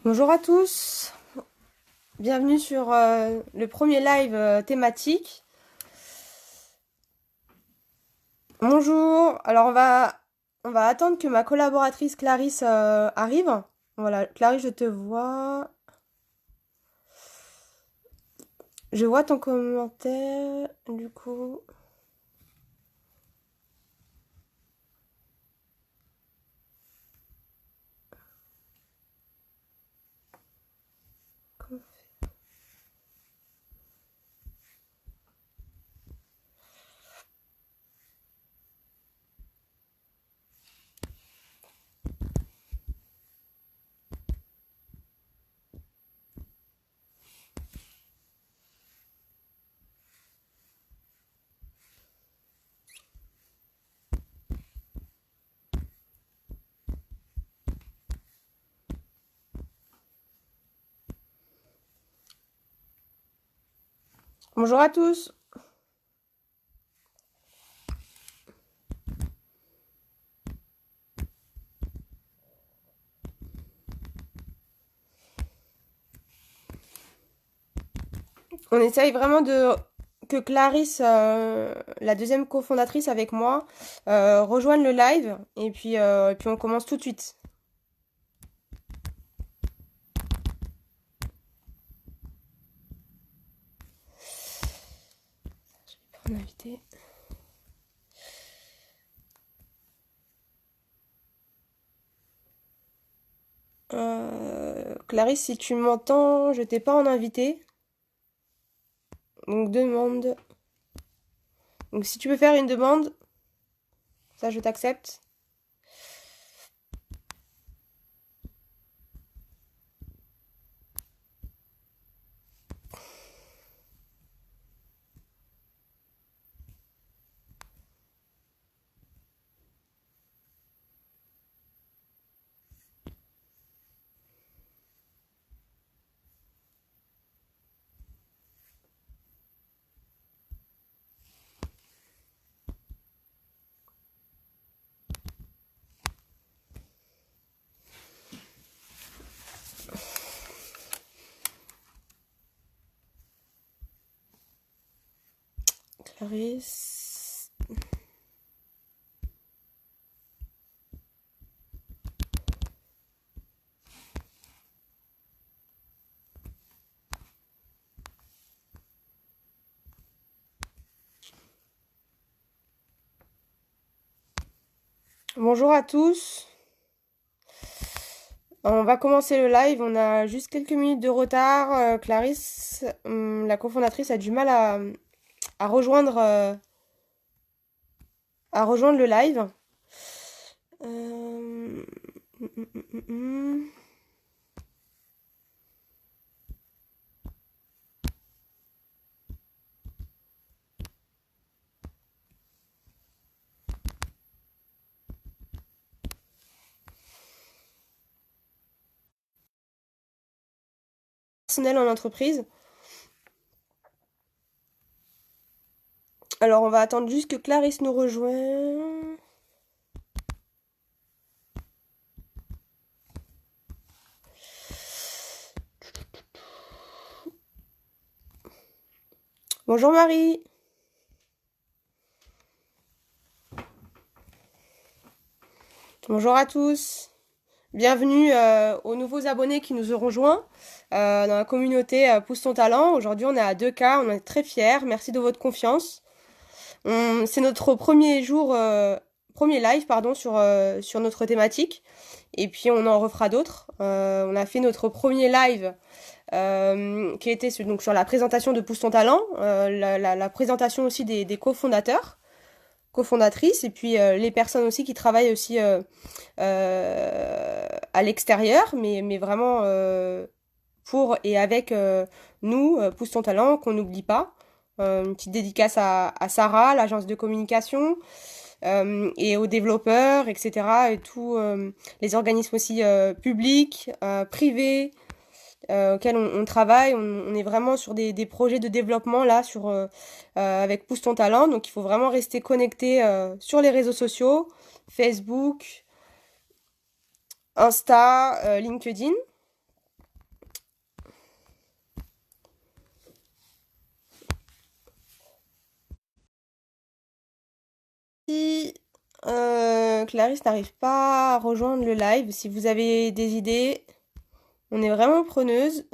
Bonjour à tous, bienvenue sur le premier live thématique. Bonjour, alors on va attendre que ma collaboratrice Clarisse arrive. Voilà, Clarisse, je te vois. Je vois ton commentaire, du coup. Bonjour à tous. On essaye vraiment de que Clarisse, la deuxième cofondatrice avec moi, rejoigne le live et puis on commence tout de suite. Je vais prendre invité. Clarisse, si tu m'entends, je t'ai pas en invité. Donc demande. Donc si tu veux faire une demande, ça je t'accepte. Clarisse. Bonjour à tous. On va commencer le live. On a juste quelques minutes de retard. Clarisse, la cofondatrice, a du mal à rejoindre le live. Euh, hum, hum, hum, hum. Personnel en entreprise. Alors on va attendre juste que Clarisse nous rejoigne. Bonjour Marie. Bonjour à tous. Bienvenue aux nouveaux abonnés qui nous ont rejoints dans la communauté Pousse ton talent. Aujourd'hui, on est à 2K, on est très fiers. Merci de votre confiance. C'est notre premier live pardon, sur notre thématique. Et puis, on en refera d'autres. On a fait notre premier live qui était donc sur la présentation de Pousse ton talent, la présentation aussi des cofondateurs cofondatrice et puis les personnes aussi qui travaillent aussi à l'extérieur, mais vraiment pour et avec nous, Pousse ton talent, qu'on n'oublie pas. Une petite dédicace à Sarah, l'agence de communication, et aux développeurs, etc. Et tous les organismes aussi publics, privés, auxquels on travaille. On est vraiment sur des projets de développement là avec Pousse ton talent. Donc il faut vraiment rester connecté sur les réseaux sociaux, Facebook, Insta, LinkedIn. Clarisse n'arrive pas à rejoindre le live. Si vous avez des idées, on est vraiment preneuse.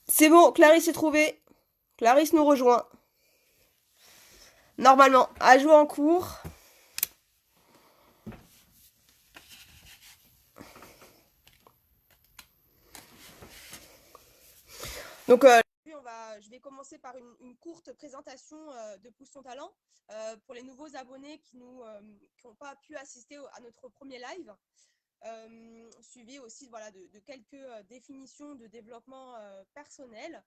C'est bon, Clarisse est trouvée. Clarisse nous rejoint. Normalement, ajout en cours. Donc, je vais commencer par une courte présentation de Pousse ton talent pour les nouveaux abonnés qui n'ont pas pu assister à notre premier live. Suivi aussi voilà, de quelques définitions de développement personnel,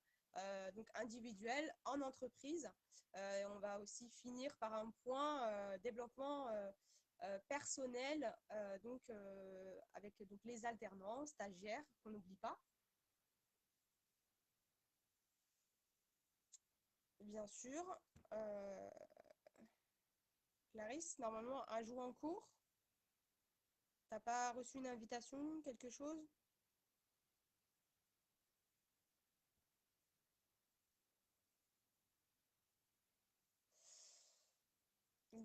donc individuel en entreprise. On va aussi finir par un point développement personnel, avec donc, les alternants, stagiaires, qu'on n'oublie pas. Bien sûr. Clarisse, normalement, un jour en cours. T'as pas reçu une invitation, quelque chose?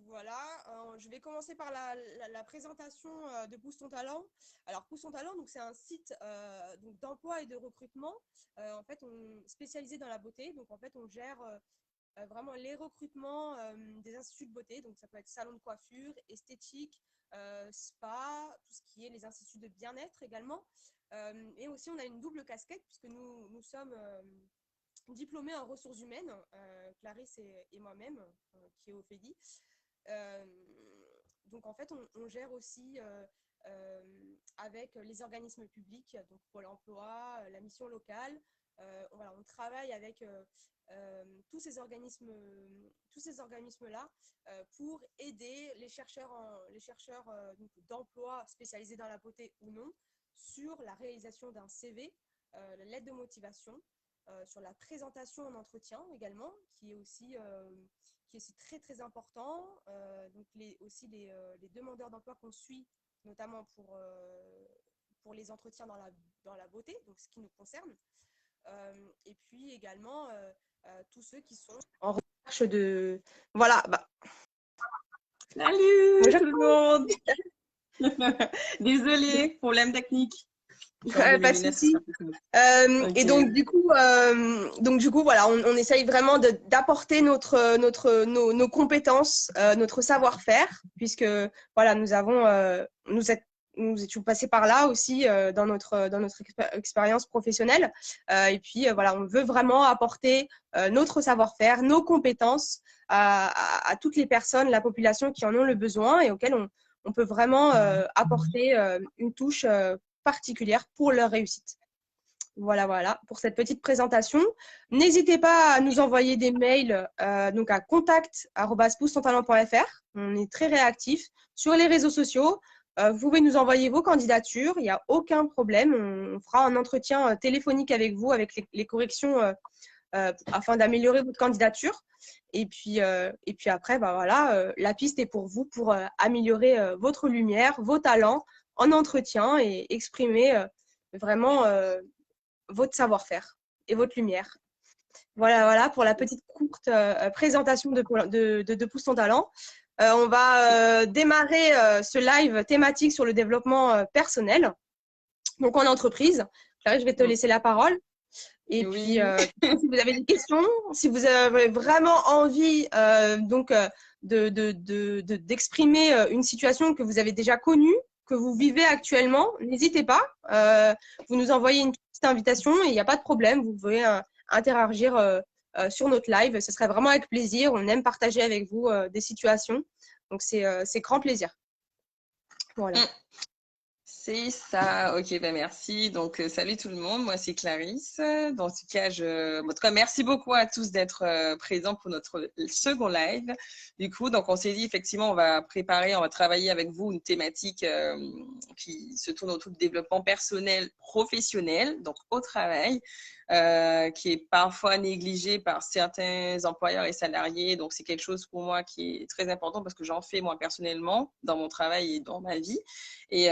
Voilà, je vais commencer par la présentation de Pousse ton talent. Alors, Pousse ton talent, c'est un site d'emploi et de recrutement. En fait, spécialisé dans la beauté. Donc, en fait, on gère vraiment les recrutements des instituts de beauté. Donc, ça peut être salon de coiffure, esthétique, spa, tout ce qui est les instituts de bien-être également. Et aussi, on a une double casquette puisque nous sommes diplômés en ressources humaines, Clarisse et moi-même, qui est Ophélie. Donc en fait, on gère aussi avec les organismes publics, donc Pôle emploi, la mission locale. Voilà, on travaille avec tous ces organismes-là pour aider les chercheurs d'emploi spécialisés dans la beauté ou non sur la réalisation d'un CV, la lettre de motivation, sur la présentation en entretien également, qui est aussi très très important. Donc les demandeurs d'emploi qu'on suit, notamment pour les entretiens dans la beauté, donc ce qui nous concerne. Et puis également tous ceux qui sont en recherche de... Voilà. Salut tout le monde. Désolée, problème technique. Pas de souci. Okay. Et donc du coup, voilà, on essaye vraiment d'apporter nos compétences, notre savoir-faire, puisque voilà, nous étions passés par là aussi dans notre expérience professionnelle. Et puis voilà, on veut vraiment apporter notre savoir-faire, nos compétences à toutes les personnes, la population qui en ont le besoin et auxquelles on peut vraiment apporter une touche particulière pour leur réussite. Voilà pour cette petite présentation. N'hésitez pas à nous envoyer des mails donc à contact@poussetontalent.fr. On est très réactifs sur les réseaux sociaux. Vous pouvez nous envoyer vos candidatures, il n'y a aucun problème. On fera un entretien téléphonique avec vous avec les corrections afin d'améliorer votre candidature. Et puis après, voilà, la piste est pour vous pour améliorer votre lumière, vos talents en entretien et exprimer vraiment votre savoir-faire et votre lumière. Voilà pour la petite courte présentation de Pousse ton talent. On va démarrer ce live thématique sur le développement personnel, donc en entreprise. Là, je vais te laisser la parole. Et puis, si vous avez des questions, si vous avez vraiment envie d'exprimer une situation que vous avez déjà connue, que vous vivez actuellement, n'hésitez pas. Vous nous envoyez une petite invitation et il n'y a pas de problème. Vous pouvez interagir sur notre live. Ce serait vraiment avec plaisir. On aime partager avec vous des situations. Donc, c'est grand plaisir. Voilà. C'est ça, ok, ben merci. Donc, salut tout le monde, moi c'est Clarisse. Dans ce cas, en tout cas, merci beaucoup à tous d'être présents pour notre second live. Du coup, donc on s'est dit effectivement, on va travailler avec vous une thématique qui se tourne autour du développement personnel, professionnel, donc au travail. Qui est parfois négligé par certains employeurs et salariés. Donc, c'est quelque chose pour moi qui est très important parce que j'en fais moi personnellement dans mon travail et dans ma vie. Et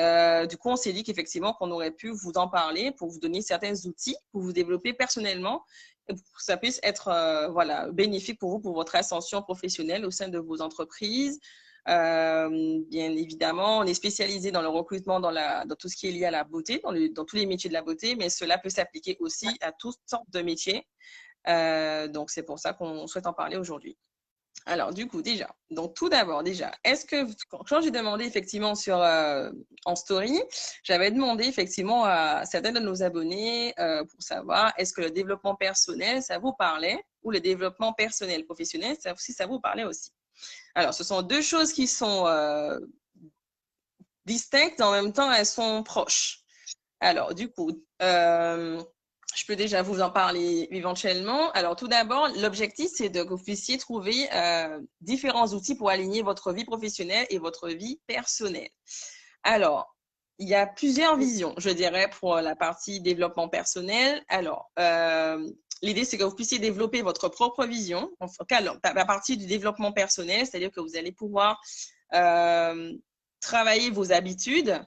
du coup, on s'est dit qu'effectivement, qu'on aurait pu vous en parler pour vous donner certains outils pour vous développer personnellement et pour que ça puisse être voilà, bénéfique pour vous, pour votre ascension professionnelle au sein de vos entreprises. Bien évidemment, on est spécialisé dans le recrutement, dans tout ce qui est lié à la beauté, dans tous les métiers de la beauté, mais cela peut s'appliquer aussi à toutes sortes de métiers. Donc, c'est pour ça qu'on souhaite en parler aujourd'hui. Alors, du coup, donc tout d'abord, est-ce que, quand j'ai demandé effectivement en story, j'avais demandé effectivement à certains de nos abonnés pour savoir est-ce que le développement personnel, ça vous parlait ou le développement personnel professionnel, si ça vous parlait aussi. Alors, ce sont deux choses qui sont distinctes, en même temps, elles sont proches. Alors, du coup, je peux déjà vous en parler éventuellement. Alors, tout d'abord, l'objectif, c'est que vous puissiez trouver différents outils pour aligner votre vie professionnelle et votre vie personnelle. Alors, il y a plusieurs visions, je dirais, pour la partie développement personnel. Alors, l'idée, c'est que vous puissiez développer votre propre vision, en tout cas, à partir du développement personnel, c'est-à-dire que vous allez pouvoir travailler vos habitudes.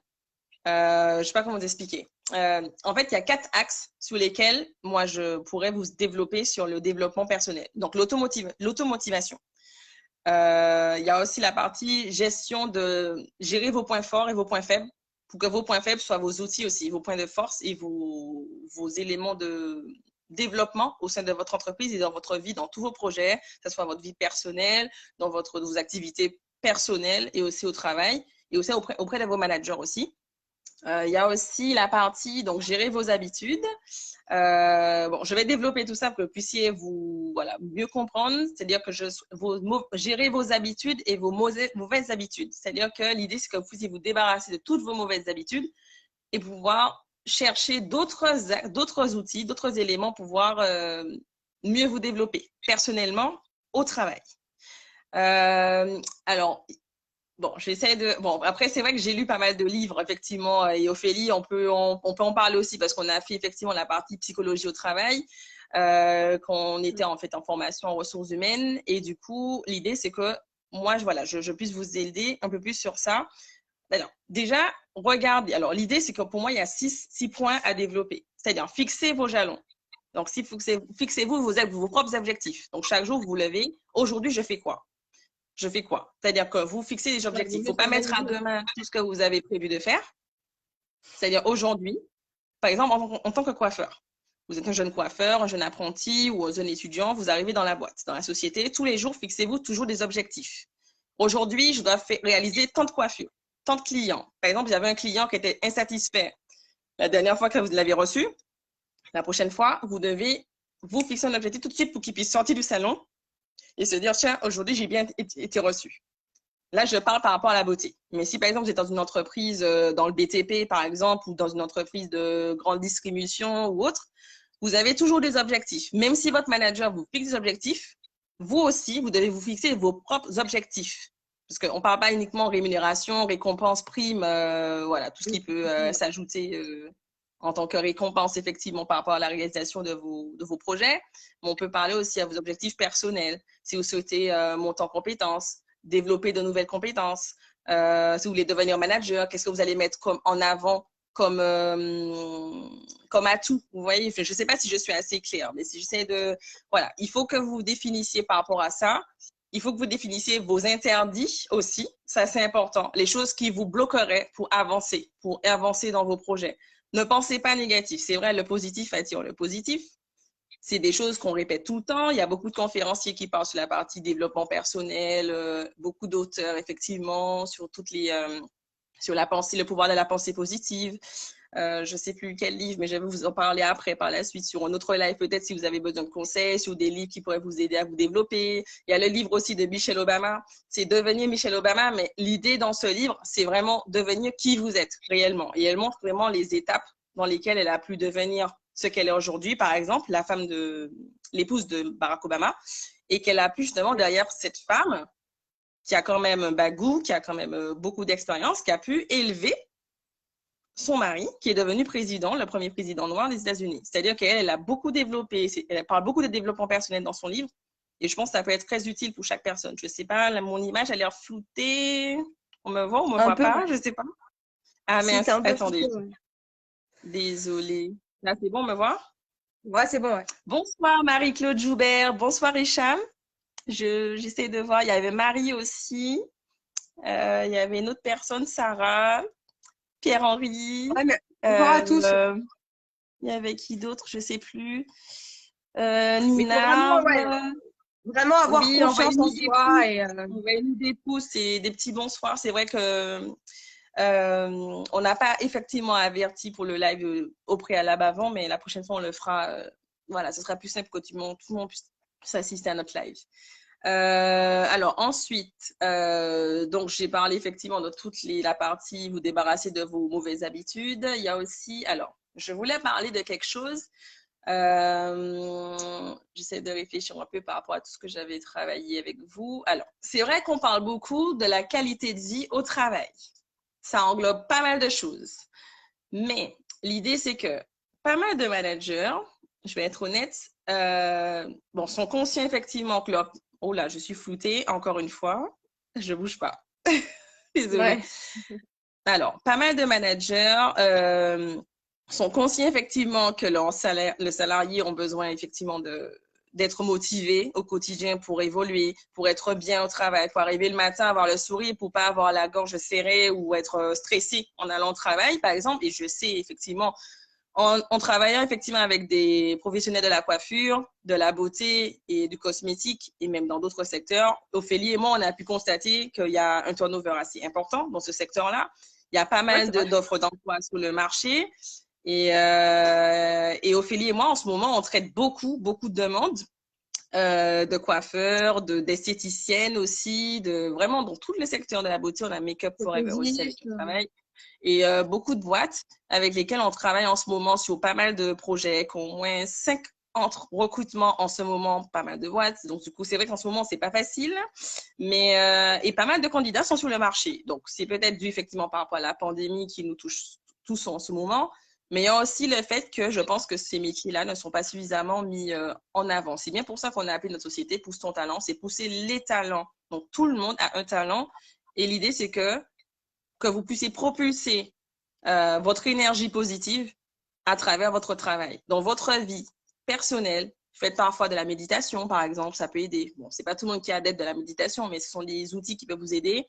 Je ne sais pas comment vous expliquer. En fait, il y a 4 axes sur lesquels moi, je pourrais vous développer sur le développement personnel. Donc, l'automotivation. Il y a aussi la partie gestion de gérer vos points forts et vos points faibles pour que vos points faibles soient vos outils aussi, vos points de force et vos éléments de développement au sein de votre entreprise et dans votre vie, dans tous vos projets, que ce soit votre vie personnelle, dans vos activités personnelles et aussi au travail et aussi auprès de vos managers aussi. Il y a aussi la partie, donc, gérer vos habitudes. Bon, je vais développer tout ça pour que vous puissiez mieux comprendre. C'est-à-dire que gérer vos habitudes et vos mauvaises habitudes. C'est-à-dire que l'idée, c'est que vous puissiez vous débarrasser de toutes vos mauvaises habitudes et pouvoir chercher d'autres outils, d'autres éléments pour pouvoir mieux vous développer personnellement au travail. Alors, bon, j'essaie de. Bon, après, c'est vrai que j'ai lu pas mal de livres, effectivement, et Ophélie, on peut en parler aussi parce qu'on a fait effectivement la partie psychologie au travail, qu'on était en fait en formation en ressources humaines. Et du coup, l'idée, c'est que moi, je puisse vous aider un peu plus sur ça. Alors, déjà, regardez. Alors, l'idée, c'est que pour moi, il y a 6 points à développer. C'est-à-dire, fixez vos jalons. Donc, fixez-vous vos propres objectifs. Donc, chaque jour, vous vous levez. Aujourd'hui, je fais quoi? Je fais quoi? C'est-à-dire que vous fixez des objectifs. Il ne faut pas mettre à demain tout ce que vous avez prévu de faire. C'est-à-dire aujourd'hui, par exemple, en tant que coiffeur. Vous êtes un jeune coiffeur, un jeune apprenti ou un jeune étudiant, vous arrivez dans la boîte, dans la société. Tous les jours, fixez-vous toujours des objectifs. Aujourd'hui, je dois réaliser tant de coiffures, tant de clients. Par exemple, il y avait un client qui était insatisfait la dernière fois que vous l'avez reçu. La prochaine fois, vous devez vous fixer un objectif tout de suite pour qu'il puisse sortir du salon et se dire, tiens, aujourd'hui, j'ai bien été reçu. Là, je parle par rapport à la beauté. Mais si, par exemple, vous êtes dans une entreprise, dans le BTP, par exemple, ou dans une entreprise de grande distribution ou autre, vous avez toujours des objectifs. Même si votre manager vous fixe des objectifs, vous aussi, vous devez vous fixer vos propres objectifs. Parce qu'on ne parle pas uniquement rémunération, récompense, prime, voilà, tout ce qui peut s'ajouter en tant que récompense, effectivement, par rapport à la réalisation de vos projets. Mais on peut parler aussi à vos objectifs personnels. Si vous souhaitez monter en compétences, développer de nouvelles compétences, si vous voulez devenir manager, qu'est-ce que vous allez mettre en avant comme atout. Vous voyez, je ne sais pas si je suis assez claire, mais si j'essaie de... Voilà, il faut que vous définissiez par rapport à ça. Il faut que vous définissiez vos interdits aussi. Ça, c'est important. Les choses qui vous bloqueraient pour avancer dans vos projets. Ne pensez pas négatif. C'est vrai, le positif attire le positif. C'est des choses qu'on répète tout le temps. Il y a beaucoup de conférenciers qui parlent sur la partie développement personnel, beaucoup d'auteurs, effectivement, sur sur la pensée, le pouvoir de la pensée positive. Je ne sais plus quel livre, mais je vais vous en parler après, par la suite, sur un autre live, peut-être si vous avez besoin de conseils, sur des livres qui pourraient vous aider à vous développer. Il y a le livre aussi de Michelle Obama, c'est Devenir Michelle Obama, mais l'idée dans ce livre, c'est vraiment devenir qui vous êtes réellement. Et elle montre vraiment les étapes dans lesquelles elle a pu devenir ce qu'elle est aujourd'hui, par exemple, l'épouse de Barack Obama, et qu'elle a pu justement, derrière cette femme, qui a quand même un bagou, qui a quand même beaucoup d'expérience, qui a pu élever son mari, qui est devenu président, le premier président noir des États-Unis. C'est-à-dire qu'elle a beaucoup développé, elle parle beaucoup de développement personnel dans son livre, et je pense que ça peut être très utile pour chaque personne. Je ne sais pas, mon image a l'air floutée. On me voit, on ne me voit pas, je ne sais pas. Ah, Si, mince, t'es un peu attendez. flouté, ouais. Désolée. Là, c'est bon, on me voit? Ouais, c'est bon, ouais. Bonsoir Marie-Claude Joubert, bonsoir Hicham. J'essaie de voir, il y avait Marie aussi, il y avait une autre personne, Sarah, Pierre-Henri, Ouais, mais bonjour à tous. euh, il y avait qui d'autre, je ne sais plus. Mais il faut Nina, vraiment, ouais, vraiment avoir oui, confiance en soi et envoyez-nous des pouces et des petits bonsoirs. C'est vrai que on n'a pas effectivement averti pour le live au préalable avant, mais la prochaine fois, on le fera. Voilà, ce sera plus simple que tout le monde puisse s'assister à notre live. Alors ensuite, donc j'ai parlé effectivement de la partie vous débarrasser de vos mauvaises habitudes. Il y a aussi, alors, je voulais parler de quelque chose. J'essaie de réfléchir un peu par rapport à tout ce que j'avais travaillé avec vous. Alors, c'est vrai qu'on parle beaucoup de la qualité de vie au travail. Ça englobe pas mal de choses. Mais l'idée, c'est que pas mal de managers, je vais être honnête, bon, sont conscients effectivement que leur... Oh là, je suis floutée, encore une fois. Je bouge pas. Désolée. ouais. Alors, pas mal de managers sont conscients effectivement que le salarié ont besoin effectivement d'être motivé au quotidien pour évoluer, pour être bien au travail, pour arriver le matin, avoir le sourire, pour pas avoir la gorge serrée ou être stressé en allant au travail, par exemple. Et je sais effectivement, en travaillant effectivement avec des professionnels de la coiffure, de la beauté et du cosmétique, et même dans d'autres secteurs, Ophélie et moi, on a pu constater qu'il y a un turnover assez important dans ce secteur-là. Il y a pas Ouais, mal c'est vrai. d'offres d'emploi sur le marché. Et Ophélie et moi, en ce moment, on traite beaucoup de demandes de coiffeurs, d'esthéticiennes aussi, vraiment dans tous les secteurs de la beauté. On a Make-up Forever aussi avec qui on travaille. Et beaucoup de boîtes avec lesquelles on travaille en ce moment sur pas mal de projets, qui ont au moins 5 entre recrutements en ce moment, pas mal de boîtes. Donc, du coup, c'est vrai qu'en ce moment, c'est pas facile, mais et pas mal de candidats sont sur le marché. Donc, c'est peut-être dû effectivement par rapport à la pandémie qui nous touche tous en ce moment, mais il y a aussi le fait que je pense que ces métiers-là ne sont pas suffisamment mis en avant. C'est bien pour ça qu'on a appelé notre société Pousse ton talent, c'est pousser les talents. Donc, tout le monde a un talent. Et l'idée, c'est que vous puissiez propulser votre énergie positive à travers votre travail. Dans votre vie personnelle, faites parfois de la méditation, par exemple, ça peut aider. Bon, c'est pas tout le monde qui est adepte de la méditation, mais ce sont des outils qui peuvent vous aider.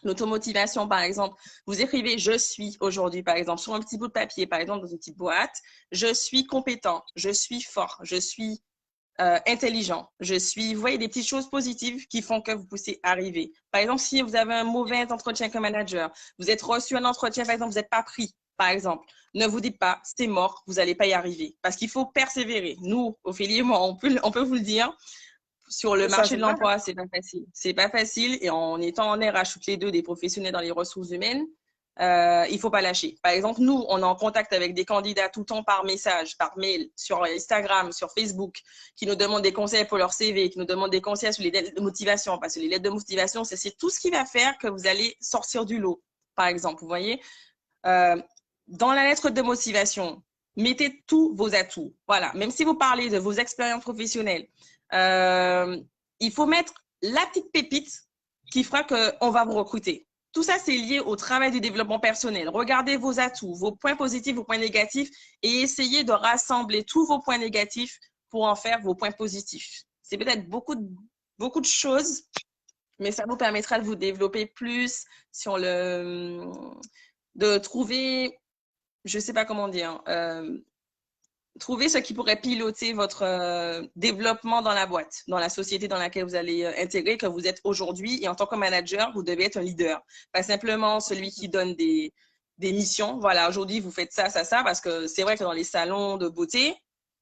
L'automotivation, par exemple, vous écrivez je suis aujourd'hui, par exemple, sur un petit bout de papier, par exemple, dans une petite boîte, je suis compétent, je suis fort, je suis intelligent. Vous voyez, des petites choses positives qui font que vous puissiez arriver. Par exemple, si vous avez un mauvais entretien comme manager, vous êtes reçu un entretien, par exemple, vous n'êtes pas pris, par exemple, ne vous dites pas, c'est mort, vous n'allez pas y arriver. Parce qu'il faut persévérer. Nous, Ophélie et moi, on peut vous le dire, sur le C'est ça, marché c'est de vrai. l'emploi, c'est pas facile. C'est pas facile. Et en étant en RH, toutes les deux des professionnels dans les ressources humaines, il faut pas lâcher. Par exemple, nous, on est en contact avec des candidats tout le temps par message, par mail, sur Instagram, sur Facebook, qui nous demandent des conseils pour leur CV, qui nous demandent des conseils sur les lettres de motivation, parce que les lettres de motivation, c'est tout ce qui va faire que vous allez sortir du lot, par exemple. Vous voyez, euh, dans la lettre de motivation, mettez tous vos atouts. Voilà, même si vous parlez de vos expériences professionnelles, euh, il faut mettre la petite pépite qui fera qu'on va vous recruter. Tout ça, c'est lié au travail du développement personnel. Regardez vos atouts, vos points positifs, vos points négatifs et essayez de rassembler tous vos points négatifs pour en faire vos points positifs. C'est peut-être beaucoup de choses, mais ça vous permettra de vous développer plus sur de trouver, je ne sais pas comment dire, trouver ce qui pourrait piloter votre développement dans la boîte, dans la société dans laquelle vous allez intégrer, que vous êtes aujourd'hui. Et en tant que manager, vous devez être un leader. Pas simplement celui qui donne des missions. Voilà, aujourd'hui, vous faites ça, parce que c'est vrai que dans les salons de beauté,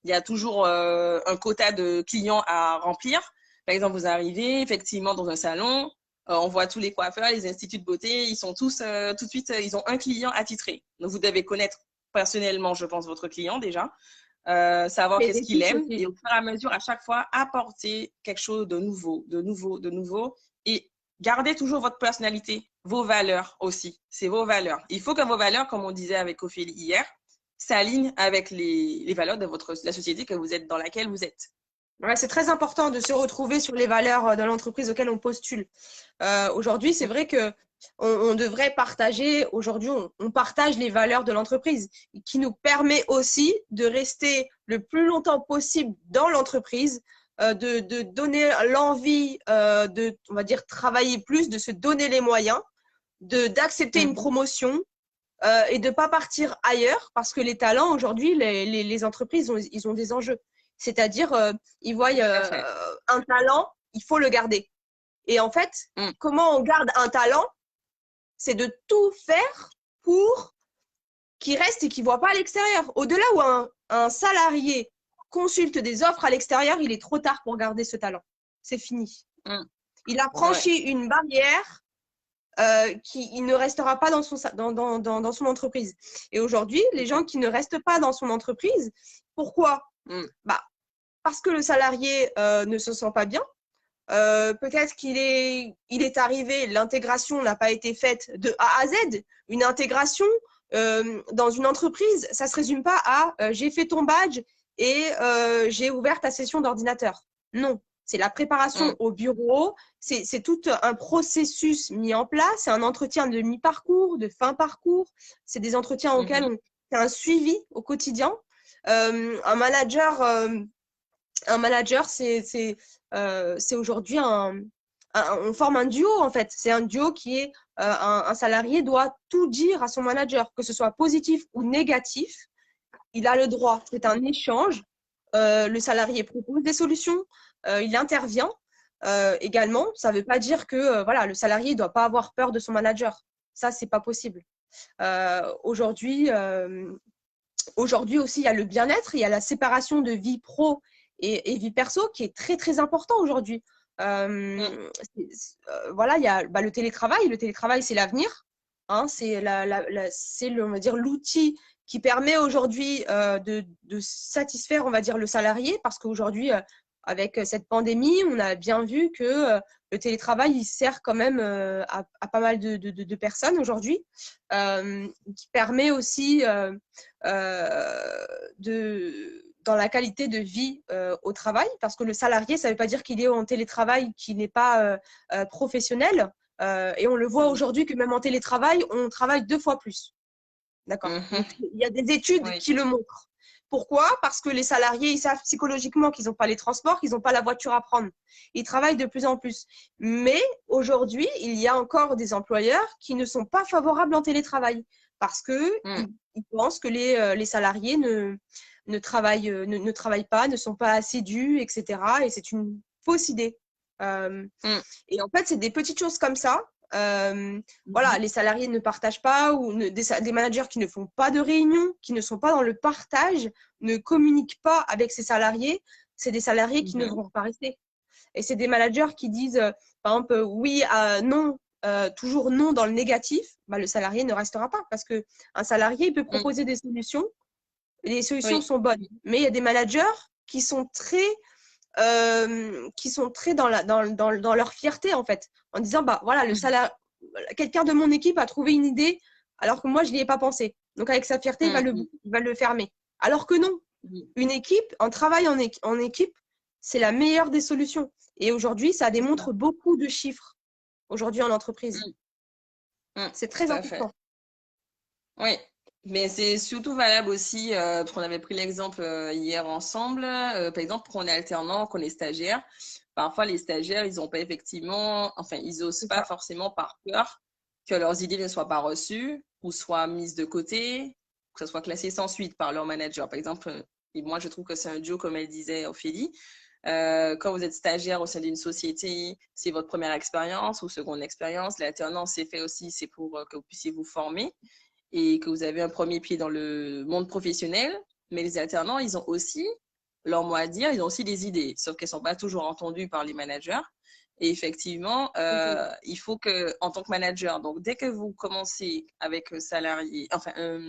il y a toujours un quota de clients à remplir. Par exemple, vous arrivez effectivement dans un salon, on voit tous les coiffeurs, les instituts de beauté, ils sont tous tout de suite, ils ont un client attitré. Donc, vous devez connaître personnellement, je pense, votre client déjà, savoir Mais qu'est-ce les qu'il tips aime et aussi. au fur et à mesure, à chaque fois, apporter quelque chose de nouveau et garder toujours votre personnalité, vos valeurs aussi. C'est vos valeurs. Il faut que vos valeurs, comme on disait avec Ophélie hier, s'alignent avec les valeurs de la société que vous êtes, dans laquelle vous êtes. Ouais, c'est très important de se retrouver sur les valeurs de l'entreprise auquel on postule. Aujourd'hui, c'est vrai que on devrait partager, aujourd'hui, on partage les valeurs de l'entreprise qui nous permet aussi de rester le plus longtemps possible dans l'entreprise, de donner l'envie de, on va dire, travailler plus, de se donner les moyens, d'accepter une Mhm. promotion et de ne pas partir ailleurs parce que les talents, aujourd'hui, les entreprises, ils ont des enjeux. C'est-à-dire, ils voient Tout à fait. un talent, il faut le garder. Et en fait, Mm. comment on garde un talent? C'est de tout faire pour qu'il reste et qu'il ne voit pas à l'extérieur. Au-delà où un salarié consulte des offres à l'extérieur, il est trop tard pour garder ce talent. C'est fini. Mm. Il a Ouais. franchi une barrière qui il ne restera pas dans son entreprise. Et aujourd'hui, les gens qui ne restent pas dans son entreprise, pourquoi? Mm. Bah, parce que le salarié ne se sent pas bien. Peut-être il est arrivé, l'intégration n'a pas été faite de A à Z. Une intégration dans une entreprise, ça ne se résume pas à j'ai fait ton badge et j'ai ouvert ta session d'ordinateur. Non, c'est la préparation Mm. au bureau, c'est tout un processus mis en place, c'est un entretien de mi-parcours, de fin parcours, c'est des entretiens auxquels Mhm. on fait un suivi au quotidien. Un manager c'est aujourd'hui on forme un duo en fait. C'est un duo qui est un salarié doit tout dire à son manager, que ce soit positif ou négatif. Il a le droit. C'est un échange. Le salarié propose des solutions, il intervient également. Ça ne veut pas dire que voilà, le salarié ne doit pas avoir peur de son manager. Ça, c'est pas possible. Aujourd'hui, aujourd'hui aussi, il y a le bien-être, il y a la séparation de vie pro et vie perso qui est très, très important aujourd'hui. Mm. Voilà, il y a le télétravail. Le télétravail, c'est l'avenir. Hein, c'est on va dire, l'outil qui permet aujourd'hui de satisfaire, on va dire, le salarié parce qu'aujourd'hui, avec cette pandémie, on a bien vu que le télétravail, il sert quand même à pas mal de personnes aujourd'hui, qui permet aussi dans la qualité de vie au travail, parce que le salarié, ça ne veut pas dire qu'il est en télétravail, qu'il n'est pas professionnel. Et on le voit Mm. aujourd'hui que même en télétravail, on travaille 2 fois plus. D'accord. Mhm. Donc, il y a des études Oui. qui le montrent. Pourquoi? Parce que les salariés, ils savent psychologiquement qu'ils n'ont pas les transports, qu'ils n'ont pas la voiture à prendre. Ils travaillent de plus en plus. Mais aujourd'hui, il y a encore des employeurs qui ne sont pas favorables en télétravail parce qu'ils Mm. ils pensent que les salariés ne travaillent pas, ne sont pas assidus, etc. Et c'est une fausse idée. Euh, Mm. et en fait, c'est des petites choses comme ça. Voilà, Mhm. les salariés ne partagent pas ou des managers qui ne font pas de réunion, qui ne sont pas dans le partage, ne communiquent pas avec ces salariés. C'est des salariés qui ne Mhm. vont pas rester. Et c'est des managers qui disent, par exemple, oui, non, toujours non dans le négatif. Bah, le salarié ne restera pas parce que un salarié il peut Mm. proposer des solutions. Et les solutions Oui. sont bonnes. Mais il y a des managers qui sont très dans leur fierté, en fait, en disant, bah voilà, Mhm. quelqu'un de mon équipe a trouvé une idée alors que moi, je n'y ai pas pensé. Donc, avec sa fierté, Mhm. il va le fermer. Alors que non, Mhm. une équipe, un travail en équipe, c'est la meilleure des solutions. Et aujourd'hui, ça C'est ça. démontre beaucoup de chiffres aujourd'hui en entreprise. Mm. Mm. C'est Tout très à fait. important. Oui, mais c'est surtout valable aussi, parce qu'on avait pris l'exemple hier ensemble, par exemple, qu'on est alternant, qu'on est stagiaire. Parfois, les stagiaires, ils n'ont pas effectivement, enfin, ils n'osent C'est pas ça. forcément par peur que leurs idées ne soient pas reçues ou soient mises de côté, que ce soit classé sans suite par leur manager. Par exemple, et moi, je trouve que c'est un duo, comme elle disait, Ophélie. Quand vous êtes stagiaire au sein d'une société, c'est votre première expérience ou seconde expérience. L'alternance, c'est fait aussi, c'est pour que vous puissiez vous former et que vous avez un premier pied dans le monde professionnel, mais les alternants, ils ont aussi leur mot à dire, ils ont aussi des idées, sauf qu'elles ne sont pas toujours entendues par les managers. Et effectivement, il faut que, en tant que manager, donc dès que vous commencez avec un salarié, enfin un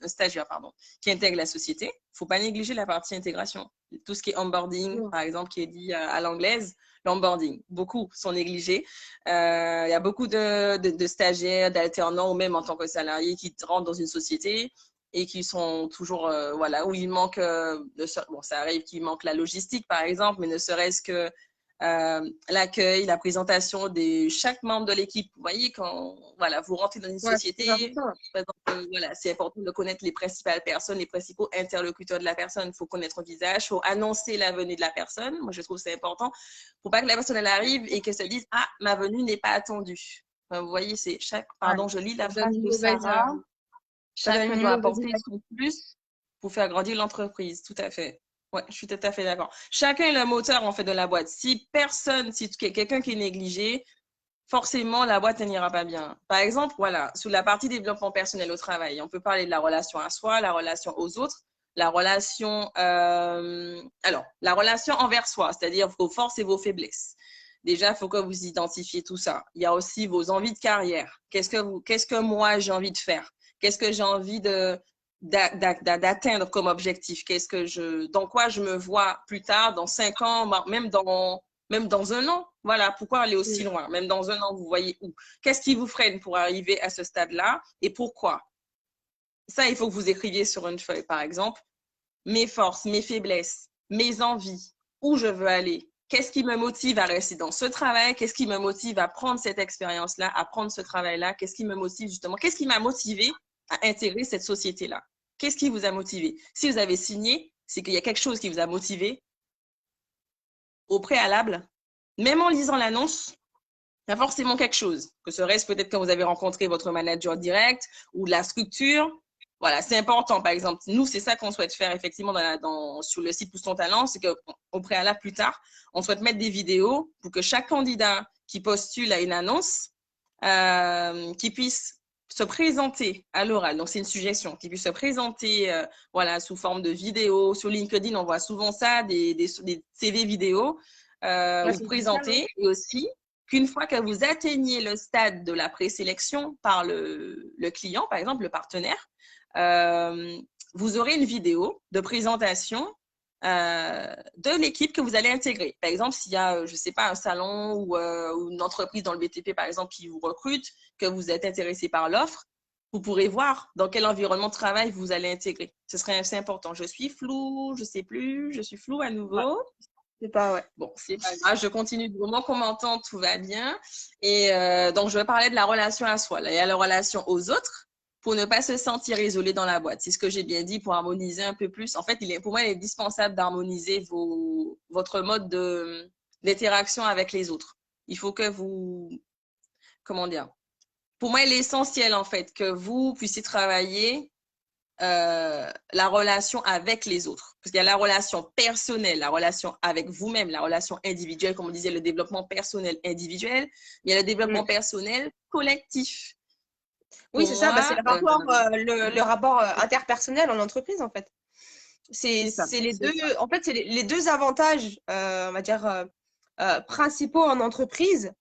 stagiaire, pardon, qui intègre la société, il ne faut pas négliger la partie intégration. Tout ce qui est onboarding, par exemple, qui est dit à l'anglaise, l'onboarding, beaucoup sont négligés. Il y a beaucoup de stagiaires, d'alternants ou même en tant que salariés qui rentrent dans une société et qui sont toujours, voilà, où il manque, bon, ça arrive qu'il manque la logistique, par exemple, mais ne serait-ce que l'accueil, la présentation de chaque membre de l'équipe. Vous voyez, quand voilà, vous rentrez dans une Ouais, c'est société, important. par exemple, voilà, c'est important de connaître les principales personnes, les principaux interlocuteurs de la personne. Il faut connaître le visage, il faut annoncer la venue de la personne. Moi, je trouve que c'est important. Il ne faut pas que la personne elle arrive et qu'elle se dise « Ah, ma venue n'est pas attendue ». Enfin, vous voyez, c'est chaque… Ouais. Pardon, je lis la Ça donne phrase une de mauvaise, Sarah. ça donne Chacun une doit mauvaise apporter image. son plus pour faire grandir l'entreprise. Tout à fait. Ouais, je suis tout à fait d'accord. Chacun est le moteur, en fait, de la boîte. Si quelqu'un qui est négligé, forcément, la boîte n'ira pas bien. Par exemple, voilà, sur la partie développement personnel au travail, on peut parler de la relation à soi, la relation aux autres, la relation, la relation envers soi, c'est-à-dire vos forces et vos faiblesses. Déjà, il faut que vous identifiez tout ça. Il y a aussi vos envies de carrière. Qu'est-ce que moi j'ai envie de faire? Qu'est-ce que j'ai envie d'atteindre comme objectif? Dans quoi je me vois plus tard, dans 5 ans, même dans un an? Voilà, pourquoi aller aussi loin? Même dans un an, vous voyez où? Qu'est-ce qui vous freine pour arriver à ce stade-là et pourquoi? Ça, il faut que vous écriviez sur une feuille, par exemple, mes forces, mes faiblesses, mes envies, où je veux aller. Qu'est-ce qui me motive à rester dans ce travail? Qu'est-ce qui me motive à prendre cette expérience-là, à prendre ce travail-là? Qu'est-ce qui me motive justement? Qu'est-ce qui m'a motivé à intégrer cette société-là? Qu'est-ce qui vous a motivé? Si vous avez signé, c'est qu'il y a quelque chose qui vous a motivé au préalable. Même en lisant l'annonce, il y a forcément quelque chose. Que serait-ce peut-être quand vous avez rencontré votre manager direct ou la structure. Voilà, c'est important. Par exemple, nous, c'est ça qu'on souhaite faire effectivement sur le site Pousse ton talent, c'est qu'au préalable, plus tard, on souhaite mettre des vidéos pour que chaque candidat qui postule à une annonce, qui puisse se présenter à l'oral. Donc, c'est une suggestion, qui puisse se présenter voilà, sous forme de vidéo. Sur LinkedIn, on voit souvent ça, des CV vidéo, vous présenter. Et aussi, qu'une fois que vous atteignez le stade de la présélection par le client, par exemple, le partenaire, vous aurez une vidéo de présentation de l'équipe que vous allez intégrer. Par exemple, s'il y a, je ne sais pas, un salon ou une entreprise dans le BTP, par exemple, qui vous recrute, que vous êtes intéressé par l'offre, vous pourrez voir dans quel environnement de travail vous allez intégrer. Ce serait assez important. Je suis floue, je ne sais plus, je suis floue à nouveau. Ouais. C'est pas, ouais. Bon, c'est pas grave, je continue du moment qu'on m'entend, tout va bien. Et donc, je vais parler de la relation à soi. Là, il y a la relation aux autres pour ne pas se sentir isolé dans la boîte. C'est ce que j'ai bien dit pour harmoniser un peu plus. En fait, pour moi, il est indispensable d'harmoniser votre mode d'interaction avec les autres. Il faut que vous, comment dire, pour moi, il est essentiel, en fait, que vous puissiez travailler la relation avec les autres. Parce qu'il y a la relation personnelle, la relation avec vous-même, la relation individuelle, comme on disait, le développement personnel individuel. Il y a le développement personnel collectif. Oui, Pour c'est ça. moi, C'est le rapport interpersonnel en entreprise, en fait. c'est ça. C'est les deux. En fait, c'est les deux avantages, on va dire, principaux en entreprise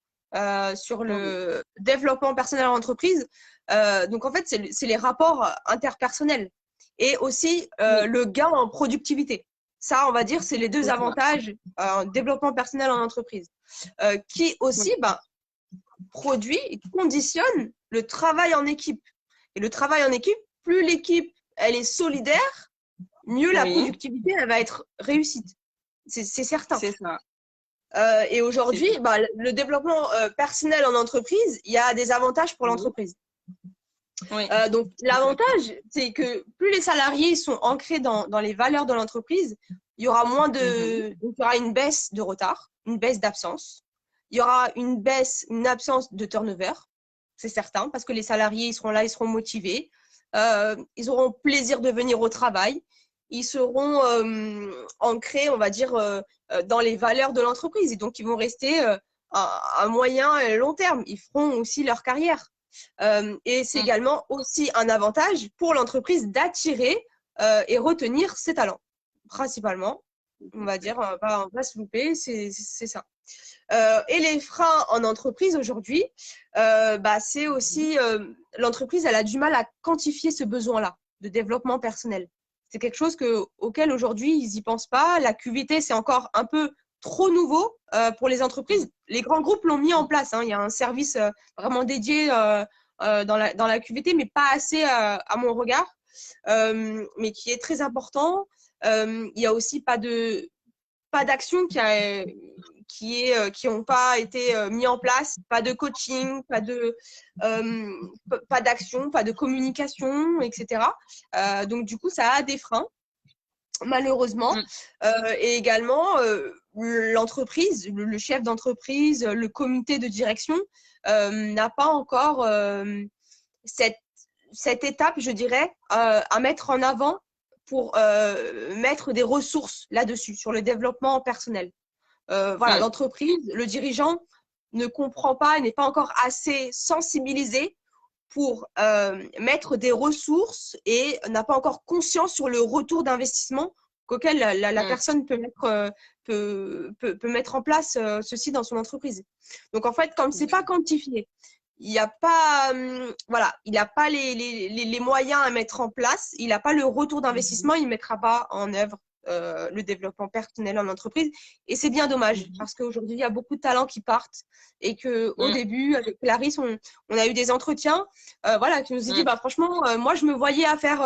sur le développement personnel en entreprise. Donc, en fait, c'est les rapports interpersonnels et aussi le gain en productivité. Ça, on va dire, c'est les deux avantages en développement personnel en entreprise, qui aussi produit et conditionne le travail en équipe. Et le travail en équipe, plus l'équipe elle est solidaire, mieux la productivité elle va être réussite. C'est certain. C'est ça. Et aujourd'hui, le développement personnel en entreprise, il y a des avantages pour l'entreprise. Oui. Donc, l'avantage, c'est que plus les salariés sont ancrés dans les valeurs de l'entreprise, il y aura donc, il y aura une baisse de retard, une baisse d'absence. Il y aura une absence de turnover, c'est certain, parce que les salariés, ils seront là, ils seront motivés. Ils auront plaisir de venir au travail. Ils seront ancrés, on va dire, dans les valeurs de l'entreprise. Et donc, ils vont rester à moyen et long terme. Ils feront aussi leur carrière. Et c'est également aussi un avantage pour l'entreprise d'attirer et retenir ses talents, principalement. On va dire, on va se louper, c'est ça. Et les freins en entreprise aujourd'hui, c'est aussi l'entreprise, elle a du mal à quantifier ce besoin-là de développement personnel. C'est quelque chose auquel aujourd'hui, ils n'y pensent pas. La QVT, c'est encore un peu trop nouveau pour les entreprises. Les grands groupes l'ont mis en place. Il y a un service vraiment dédié dans la QVT, mais pas assez à mon regard. mais qui est très important. Il y a aussi pas d'actions qui n'ont pas été mis en place, pas de coaching, pas d'action, pas de communication, etc. Donc du coup, ça a des freins, malheureusement. Et également, l'entreprise, le chef d'entreprise, le comité de direction n'a pas encore cette étape, je dirais, à mettre en avant pour mettre des ressources là-dessus, sur le développement personnel. Voilà, l'entreprise, le dirigeant ne comprend pas, n'est pas encore assez sensibilisé pour mettre des ressources et n'a pas encore conscience sur le retour d'investissement qu'auquel la personne peut mettre en place ceci dans son entreprise. Donc en fait, comme c'est pas quantifié, il n'y a pas, voilà, il n'a pas les moyens à mettre en place, il n'a pas le retour d'investissement, il ne mettra pas en œuvre le développement personnel en entreprise. Et c'est bien dommage parce qu'aujourd'hui, il y a beaucoup de talents qui partent et qu'au début, avec Clarisse, on a eu des entretiens voilà, qui nous ont dit, bah, franchement, moi, je me voyais à faire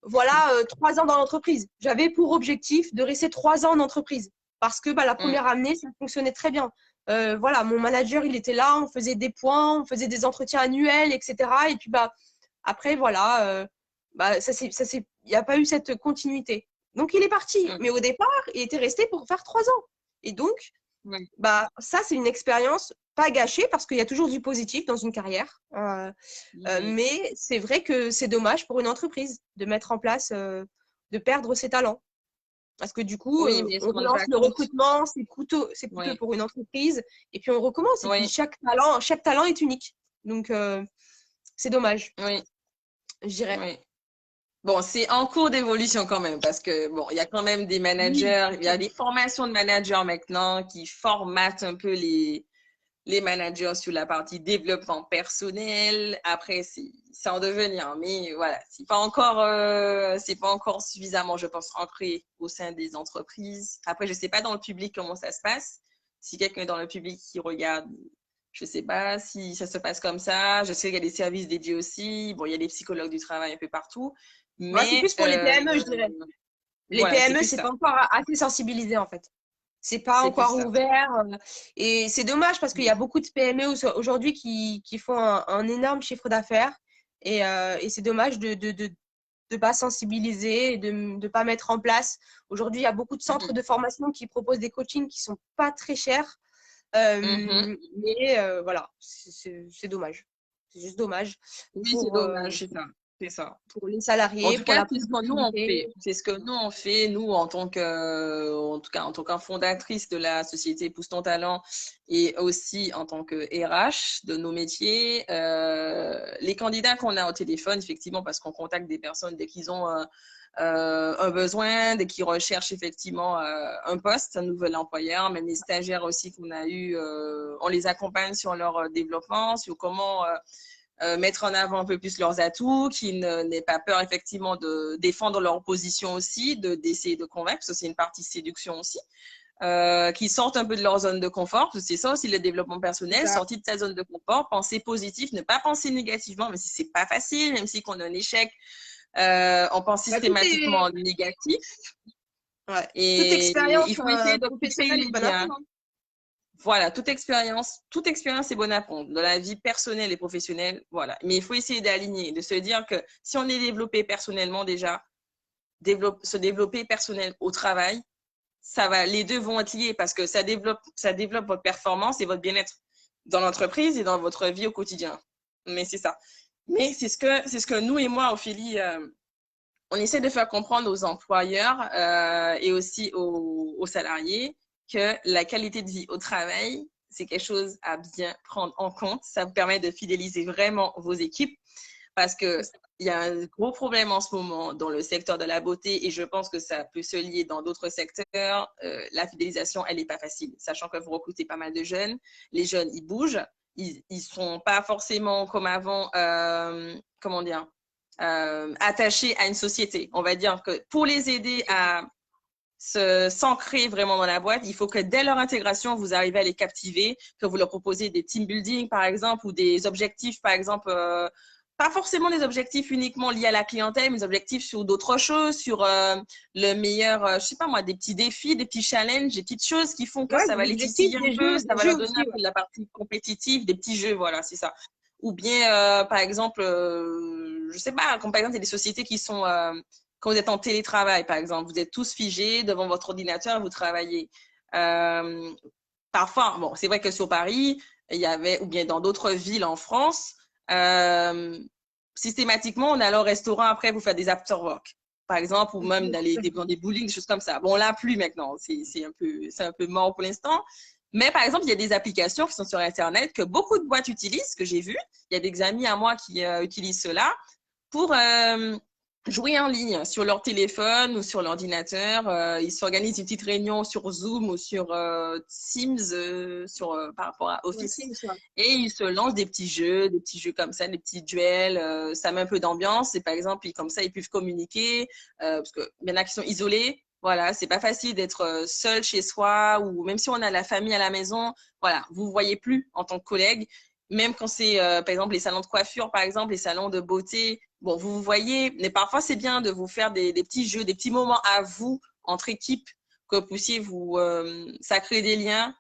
3 ans dans l'entreprise. J'avais pour objectif de rester 3 ans en entreprise parce que bah, la première année, ça fonctionnait très bien. Voilà, mon manager, il était là, on faisait des points, on faisait des entretiens annuels, etc. Et puis, bah, après, voilà, bah, il n'y a pas eu cette continuité. Donc, il est parti. Mais au départ, il était resté pour faire 3 ans. Et donc, bah, ça, c'est une expérience pas gâchée parce qu'il y a toujours du positif dans une carrière. Mais c'est vrai que c'est dommage pour une entreprise de mettre en place, de perdre ses talents. Parce que du coup, on relance le recrutement, c'est coûteux pour une entreprise. Et puis, on recommence. Et puis, chaque talent est unique. Donc, c'est dommage. Je dirais. Bon, c'est en cours d'évolution quand même, parce que bon, il y a quand même des managers, il y a des formations de managers maintenant qui formatent un peu les managers sur la partie développement personnel. Après, c'est en devenir, mais voilà, c'est pas encore suffisamment, je pense, ancré au sein des entreprises. Après, je sais pas dans le public comment ça se passe. Si quelqu'un dans le public qui regarde, je sais pas si ça se passe comme ça. Je sais qu'il y a des services dédiés aussi. Bon, il y a des psychologues du travail un peu partout. Mais c'est plus pour les PME, je dirais. Les PME, c'est pas encore assez sensibilisé, en fait. C'est pas encore ouvert. Et c'est dommage parce qu'il y a beaucoup de PME aujourd'hui qui font un énorme chiffre d'affaires. Et c'est dommage de ne pas sensibiliser, de ne pas mettre en place. Aujourd'hui, il y a beaucoup de centres de formation qui proposent des coachings qui sont pas très chers. Mais voilà, c'est dommage. C'est juste dommage. Oui, c'est dommage, c'est ça. Pour les salariés, en tout cas, c'est ce que nous on fait. C'est ce que nous on fait, nous en tant que fondatrice de la société Pousse ton talent et aussi en tant que RH de nos métiers. Les candidats qu'on a au téléphone, effectivement, parce qu'on contacte des personnes dès qu'ils ont un besoin, dès qu'ils recherchent effectivement un poste, un nouvel employeur, même les stagiaires aussi qu'on a eu, on les accompagne sur leur développement, sur comment mettre en avant un peu plus leurs atouts, qu'ils n'aient pas peur effectivement de défendre leur position aussi, d'essayer de convaincre, parce que c'est une partie séduction aussi, qu'ils sortent un peu de leur zone de confort, parce que c'est ça aussi le développement personnel, sortir de sa zone de confort, penser positif, ne pas penser négativement, même si c'est pas facile, même si qu'on a un échec, on pense systématiquement négatif. Et toute expérience, il faut essayer de couper les liens. Voilà, toute expérience est bonne à prendre dans la vie personnelle et professionnelle. Voilà. Mais il faut essayer d'aligner, de se dire que si on est développé personnellement déjà, se développer personnel au travail, les deux vont être liés parce que ça développe votre performance et votre bien-être dans l'entreprise et dans votre vie au quotidien. Mais c'est ça. Mais c'est ce que nous et moi, Ophélie, on essaie de faire comprendre aux employeurs et aussi aux salariés que la qualité de vie au travail, c'est quelque chose à bien prendre en compte. Ça vous permet de fidéliser vraiment vos équipes parce qu'il y a un gros problème en ce moment dans le secteur de la beauté et je pense que ça peut se lier dans d'autres secteurs. La fidélisation, elle n'est pas facile, sachant que vous recrutez pas mal de jeunes. Les jeunes, ils bougent. Ils ne sont pas forcément comme avant, attachés à une société. On va dire que pour les aider à s'ancrer vraiment dans la boîte, il faut que dès leur intégration, vous arrivez à les captiver, que vous leur proposez des team building, par exemple, ou des objectifs, par exemple, pas forcément des objectifs uniquement liés à la clientèle, mais des objectifs sur d'autres choses, sur le meilleur, je sais pas moi, des petits défis, des petits challenges, des petites choses qui font que Ouais, ça va des les objectifs, titiller un peu, ça des va jeux leur donner aussi, un ouais. peu de la partie compétitive, des petits jeux, voilà, c'est ça. Ou bien, par exemple, je sais pas, comme par exemple, il y a des sociétés qui sont, quand vous êtes en télétravail, par exemple, vous êtes tous figés devant votre ordinateur, vous travaillez. Euh, Parfois, bon, c'est vrai que sur Paris, il y avait, ou bien dans d'autres villes en France, euh, systématiquement, on allait au restaurant après pour faire des after-work, par exemple, ou même dans des bowling, des choses comme ça. Bon, là, plus maintenant, c'est un peu mort pour l'instant. Mais par exemple, il y a des applications qui sont sur Internet que beaucoup de boîtes utilisent, que j'ai vues. Il y a des amis à moi qui utilisent cela pour jouer en ligne sur leur téléphone ou sur l'ordinateur. Ils s'organisent une petite réunion sur Zoom ou sur Teams par rapport à Ouais, Office. c'est ça. Et ils se lancent des petits jeux comme ça, des petits duels. Ça met un peu d'ambiance. Et par exemple, comme ça, ils peuvent communiquer. Parce qu'il y en a qui sont isolés. Voilà, c'est pas facile d'être seul chez soi ou même si on a la famille à la maison. Voilà, vous ne voyez plus en tant que collègue. Même quand c'est, par exemple, les salons de coiffure, par exemple, les salons de beauté, bon, vous voyez, mais parfois c'est bien de vous faire des petits jeux, des petits moments à vous, entre équipes, que vous puissiez ça crée des liens.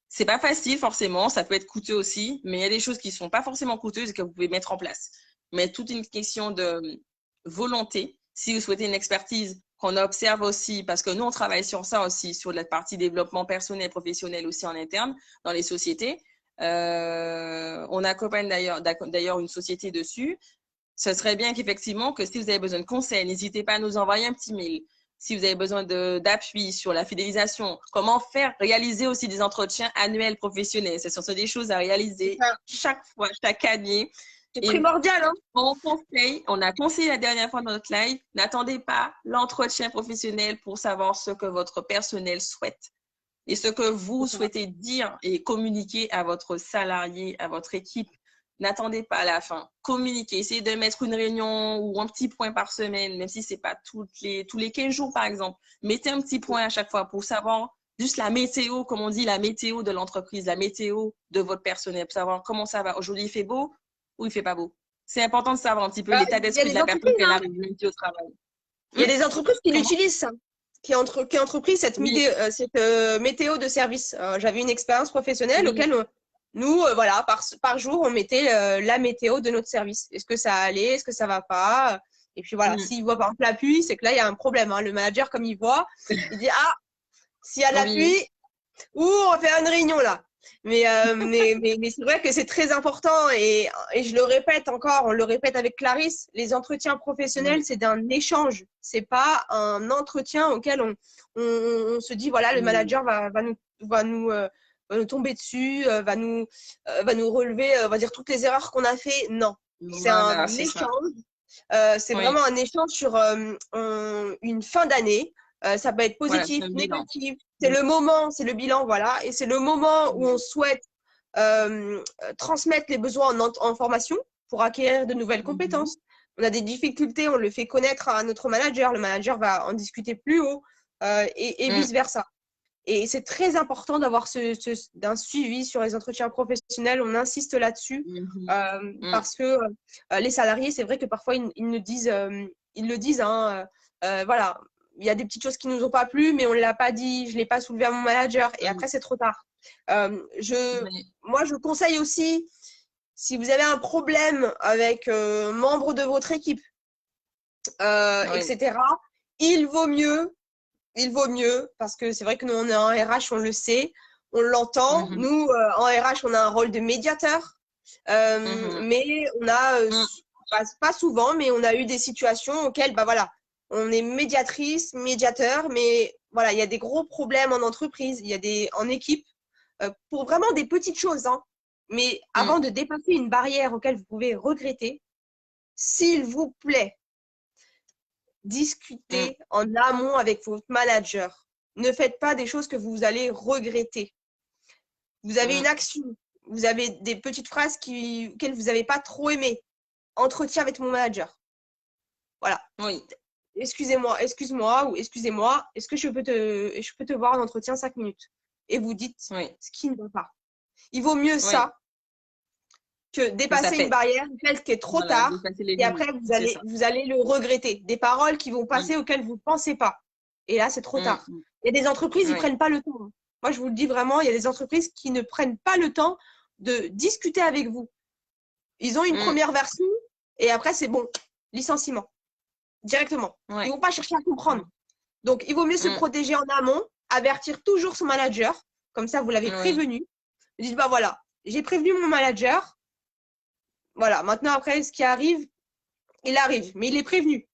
C'est pas facile forcément, ça peut être coûteux aussi, mais il y a des choses qui sont pas forcément coûteuses et que vous pouvez mettre en place. Mais toute une question de volonté. Si vous souhaitez une expertise qu'on observe aussi, parce que nous, on travaille sur ça aussi, sur la partie développement personnel, professionnel aussi en interne, dans les sociétés. On accompagne d'ailleurs une société dessus. Ce serait bien qu'effectivement, que si vous avez besoin de conseils, n'hésitez pas à nous envoyer un petit mail. Si vous avez besoin d'appui sur la fidélisation, comment faire, réaliser aussi des entretiens annuels professionnels. Ce sont des choses à réaliser chaque fois, chaque année. C'est Et primordial, hein? on a conseillé la dernière fois dans notre live, n'attendez pas l'entretien professionnel pour savoir ce que votre personnel souhaite et ce que vous souhaitez dire et communiquer à votre salarié, à votre équipe. N'attendez pas à la fin. Communiquez. Essayez de mettre une réunion ou un petit point par semaine, même si ce n'est pas tous les 15 jours, par exemple. Mettez un petit point à chaque fois pour savoir juste la météo, comme on dit, la météo de l'entreprise, la météo de votre personnel, pour savoir comment ça va. Aujourd'hui, il fait beau ou il ne fait pas beau. C'est important de savoir un petit peu Bah, l'état il y a d'esprit de des la personne entreprises, qu'elle hein. arrive lundi au travail. Il y a des entreprises qui Comment? l'utilisent, ça. Qui entreprise cette, Oui. météo de service. J'avais une expérience professionnelle Oui. auquel nous, voilà, par jour, on mettait la météo de notre service. Est-ce que ça allait? Est-ce que ça va pas? Et puis voilà, Mm. s'il voit par exemple la pluie, c'est que là, il y a un problème, hein. Le manager, comme il voit, il dit, ah, s'il y a de la Oui. pluie, ouh, on va faire une réunion là. Mais c'est vrai que c'est très important et je le répète encore, on le répète avec Clarisse, les entretiens professionnels, Oui. c'est d'un échange. C'est pas un entretien auquel on se dit, voilà, le Oui. manager va nous tomber dessus, va nous relever, va dire toutes les erreurs qu'on a fait. Non, c'est un Voilà, c'est ça. échange. C'est Oui. vraiment un échange sur une fin d'année. Ça peut être Voilà, c'est positif, un bilan. négatif. C'est Mm. le moment, c'est le bilan, voilà. Et c'est le moment où on souhaite transmettre les besoins en formation pour acquérir de nouvelles Mhm. compétences. On a des difficultés, on le fait connaître à notre manager. Le manager va en discuter plus haut et Mm. vice-versa. Et c'est très important d'avoir d'un suivi sur les entretiens professionnels. On insiste là-dessus Mhm. Mm. parce que les salariés, c'est vrai que parfois ils le disent, hein, voilà, il y a des petites choses qui nous ont pas plu, mais on ne l'a pas dit, je l'ai pas soulevé à mon manager, et Mm. après c'est trop tard. Oui. Moi, je conseille aussi, si vous avez un problème avec membre de votre équipe, Oui. etc., il vaut mieux il vaut mieux, parce que c'est vrai que nous, on est en RH, on le sait, on l'entend. Mhm. Nous, en RH, on a un rôle de médiateur, Mhm. mais on a, Mm. pas souvent, mais on a eu des situations auxquelles, bah voilà, on est médiatrice, médiateur, mais voilà, il y a des gros problèmes en entreprise, il y a en équipe, pour vraiment des petites choses, hein. Mais Mm. avant de dépasser une barrière auquel vous pouvez regretter, s'il vous plaît, Mm. discutez en amont avec votre manager. Ne faites pas des choses que vous allez regretter. Vous avez une Mm. action, vous avez des petites phrases auxquelles vous n'avez pas trop aimé. Entretien avec mon manager. Voilà. Oui. Excusez-moi, excuse-moi ou excusez-moi, est-ce que je peux te voir en entretien 5 minutes? Et vous dites Oui. ce qui ne va pas. Il vaut mieux Oui. ça que que ça dépasser une fait. barrière, peut-être qui est trop Voilà, tard, dépasser les et après, limites, c'est ça. vous allez le regretter. Des paroles qui vont passer Mm, auxquelles vous ne pensez pas. Et là, c'est trop mm, tard. mm. Il y a des entreprises, ils ne Oui. prennent pas le temps. Moi, je vous le dis vraiment, il y a des entreprises qui ne prennent pas le temps de discuter avec vous. Ils ont une Mm, première version et après, c'est bon, licenciement, directement. Ils ouais. ne vont pas chercher à Mm, comprendre. Donc, il vaut mieux se mm, protéger en amont, avertir toujours son manager. Comme ça, vous l'avez oui, prévenu. Vous dites, bah voilà, j'ai prévenu mon manager. Voilà, maintenant, après, ce qui arrive, il arrive, mais il est prévenu.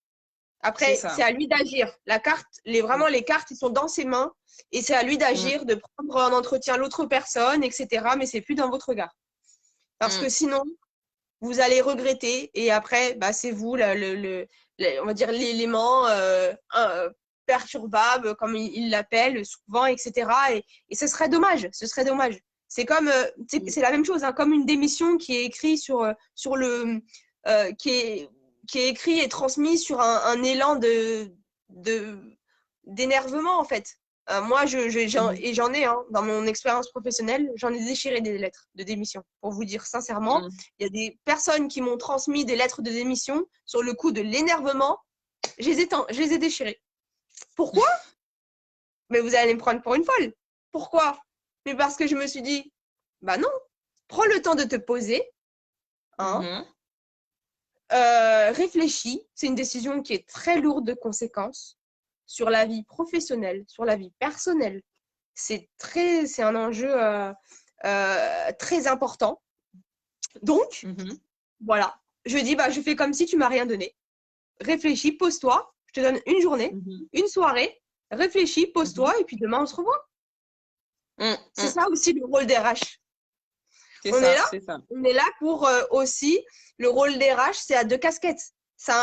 c'est Après, c'est ça. à lui d'agir. La carte, vraiment, les cartes, ils sont dans ses mains et c'est à lui Mm, d'agir, de prendre en entretien l'autre personne, etc. Mais c'est plus dans votre regard. Parce que mm, sinon, vous allez regretter et après, bah, c'est vous, on va dire, l'élément perturbable, comme il l'appelle souvent, etc. Et ce serait dommage. Ce serait dommage. C'est comme, mm. c'est la même chose, hein, comme une démission qui est écrite sur le, euh, qui est, qui est écrit et transmis sur un élan de, d'énervement, en fait. Moi, Mhm. et j'en ai, hein, dans mon expérience professionnelle, j'en ai déchiré des lettres de démission. Pour vous dire sincèrement, Mm. il y a des personnes qui m'ont transmis des lettres de démission sur le coup de l'énervement. Je les ai déchirées. Pourquoi? Mais vous allez me prendre pour une folle. Pourquoi? Mais parce que je me suis dit, bah non, prends le temps de te poser, hein, Mhm. réfléchis. C'est une décision qui est très lourde de conséquences sur la vie professionnelle, sur la vie personnelle. C'est un enjeu très important. Donc, Mhm. voilà, je dis, bah, je fais comme si tu m'as rien donné. Réfléchis, pose-toi. Je te donne une journée, Mhm. une soirée. Réfléchis, Mhm. pose-toi et puis demain, on se revoit. Mm, C'est mm. ça aussi le rôle des RH. C'est On est ça, là, c'est ça. on est là pour aussi, le rôle des RH, c'est à deux casquettes. C'est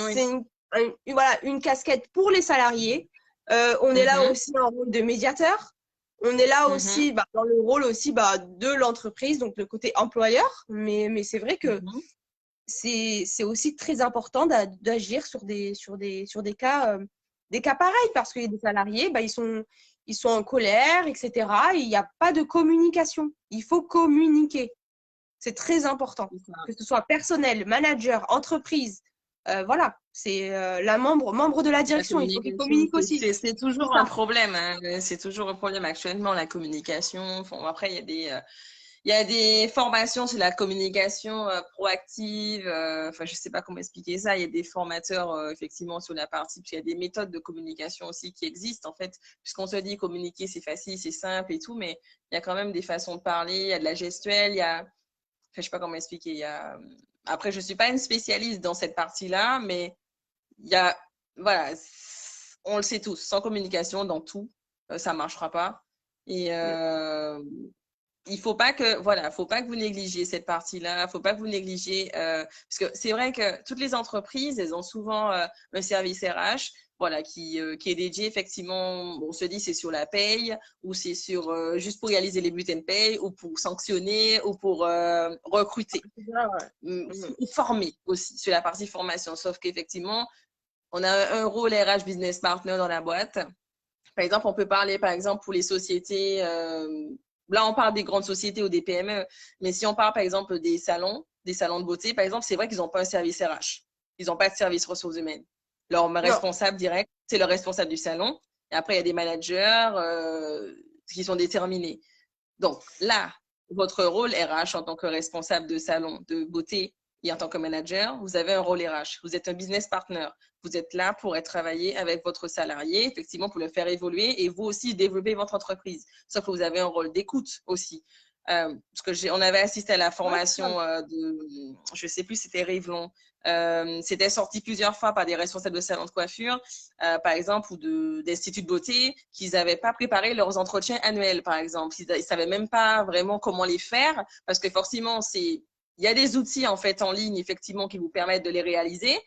Oui. voilà, une casquette pour les salariés. On est là Mhm. aussi en rôle de médiateur. On est là Mhm. aussi bah, dans le rôle aussi bah, de l'entreprise, donc le côté employeur. Mais c'est vrai que Mhm. c'est aussi très important d'agir sur des cas pareils parce que les salariés, bah, ils sont en colère, etc. Et il n'y a pas de communication. Il faut communiquer. C'est très important. C'est ça. Que ce soit personnel, manager, entreprise. Voilà, c'est membre de la La direction. Il faut qu'ils communication, communiquent aussi. c'est C'est toujours un ça. problème, hein. C'est toujours un problème actuellement, la communication. Bon, après, il y a des formations sur la communication proactive. Enfin, je sais pas comment expliquer ça. Il y a des formateurs, effectivement, sur la partie. Puis il y a des méthodes de communication aussi qui existent, en fait. Puisqu'on se dit communiquer, c'est facile, c'est simple et tout, mais il y a quand même des façons de parler. Il y a de la gestuelle, il y a. Enfin, je sais pas comment expliquer. Il y a. Après, je suis pas une spécialiste dans cette partie-là, mais il y a, voilà, on le sait tous, sans communication dans tout, ça ne marchera pas. Et il faut pas que, voilà, faut pas que vous négligiez cette partie-là, faut pas que vous négligiez, parce que c'est vrai que toutes les entreprises, elles ont souvent un service RH, voilà, qui est dédié effectivement, on se dit c'est sur la paye ou c'est sur juste pour réaliser les bulletins de paye ou pour sanctionner ou pour recruter ou former aussi sur la partie formation. Sauf qu'effectivement, on a un rôle RH business partner dans la boîte. Par exemple, on peut parler, par exemple, pour les sociétés, là, on parle des grandes sociétés ou des PME, mais si on parle, par exemple, des salons de beauté, par exemple, c'est vrai qu'ils n'ont pas un service RH. Ils n'ont pas de service ressources humaines. Leur Non. responsable direct, c'est le responsable du salon. Et après, il y a des managers qui sont déterminés. Donc là, votre rôle RH en tant que responsable de salon de beauté et en tant que manager, vous avez un rôle RH. Vous êtes un business partner. Vous êtes là pour travailler avec votre salarié, effectivement, pour le faire évoluer et vous aussi développer votre entreprise. Sauf que vous avez un rôle d'écoute aussi. Parce que on avait assisté à la Ouais, formation je ne sais plus, c'était Revlon. C'était sorti plusieurs fois par des responsables de salons de coiffure, par exemple, ou d'instituts de beauté, qu'ils n'avaient pas préparé leurs entretiens annuels, par exemple. Ils ne savaient même pas vraiment comment les faire, parce que forcément, il y a des outils en fait en ligne, effectivement, qui vous permettent de les réaliser,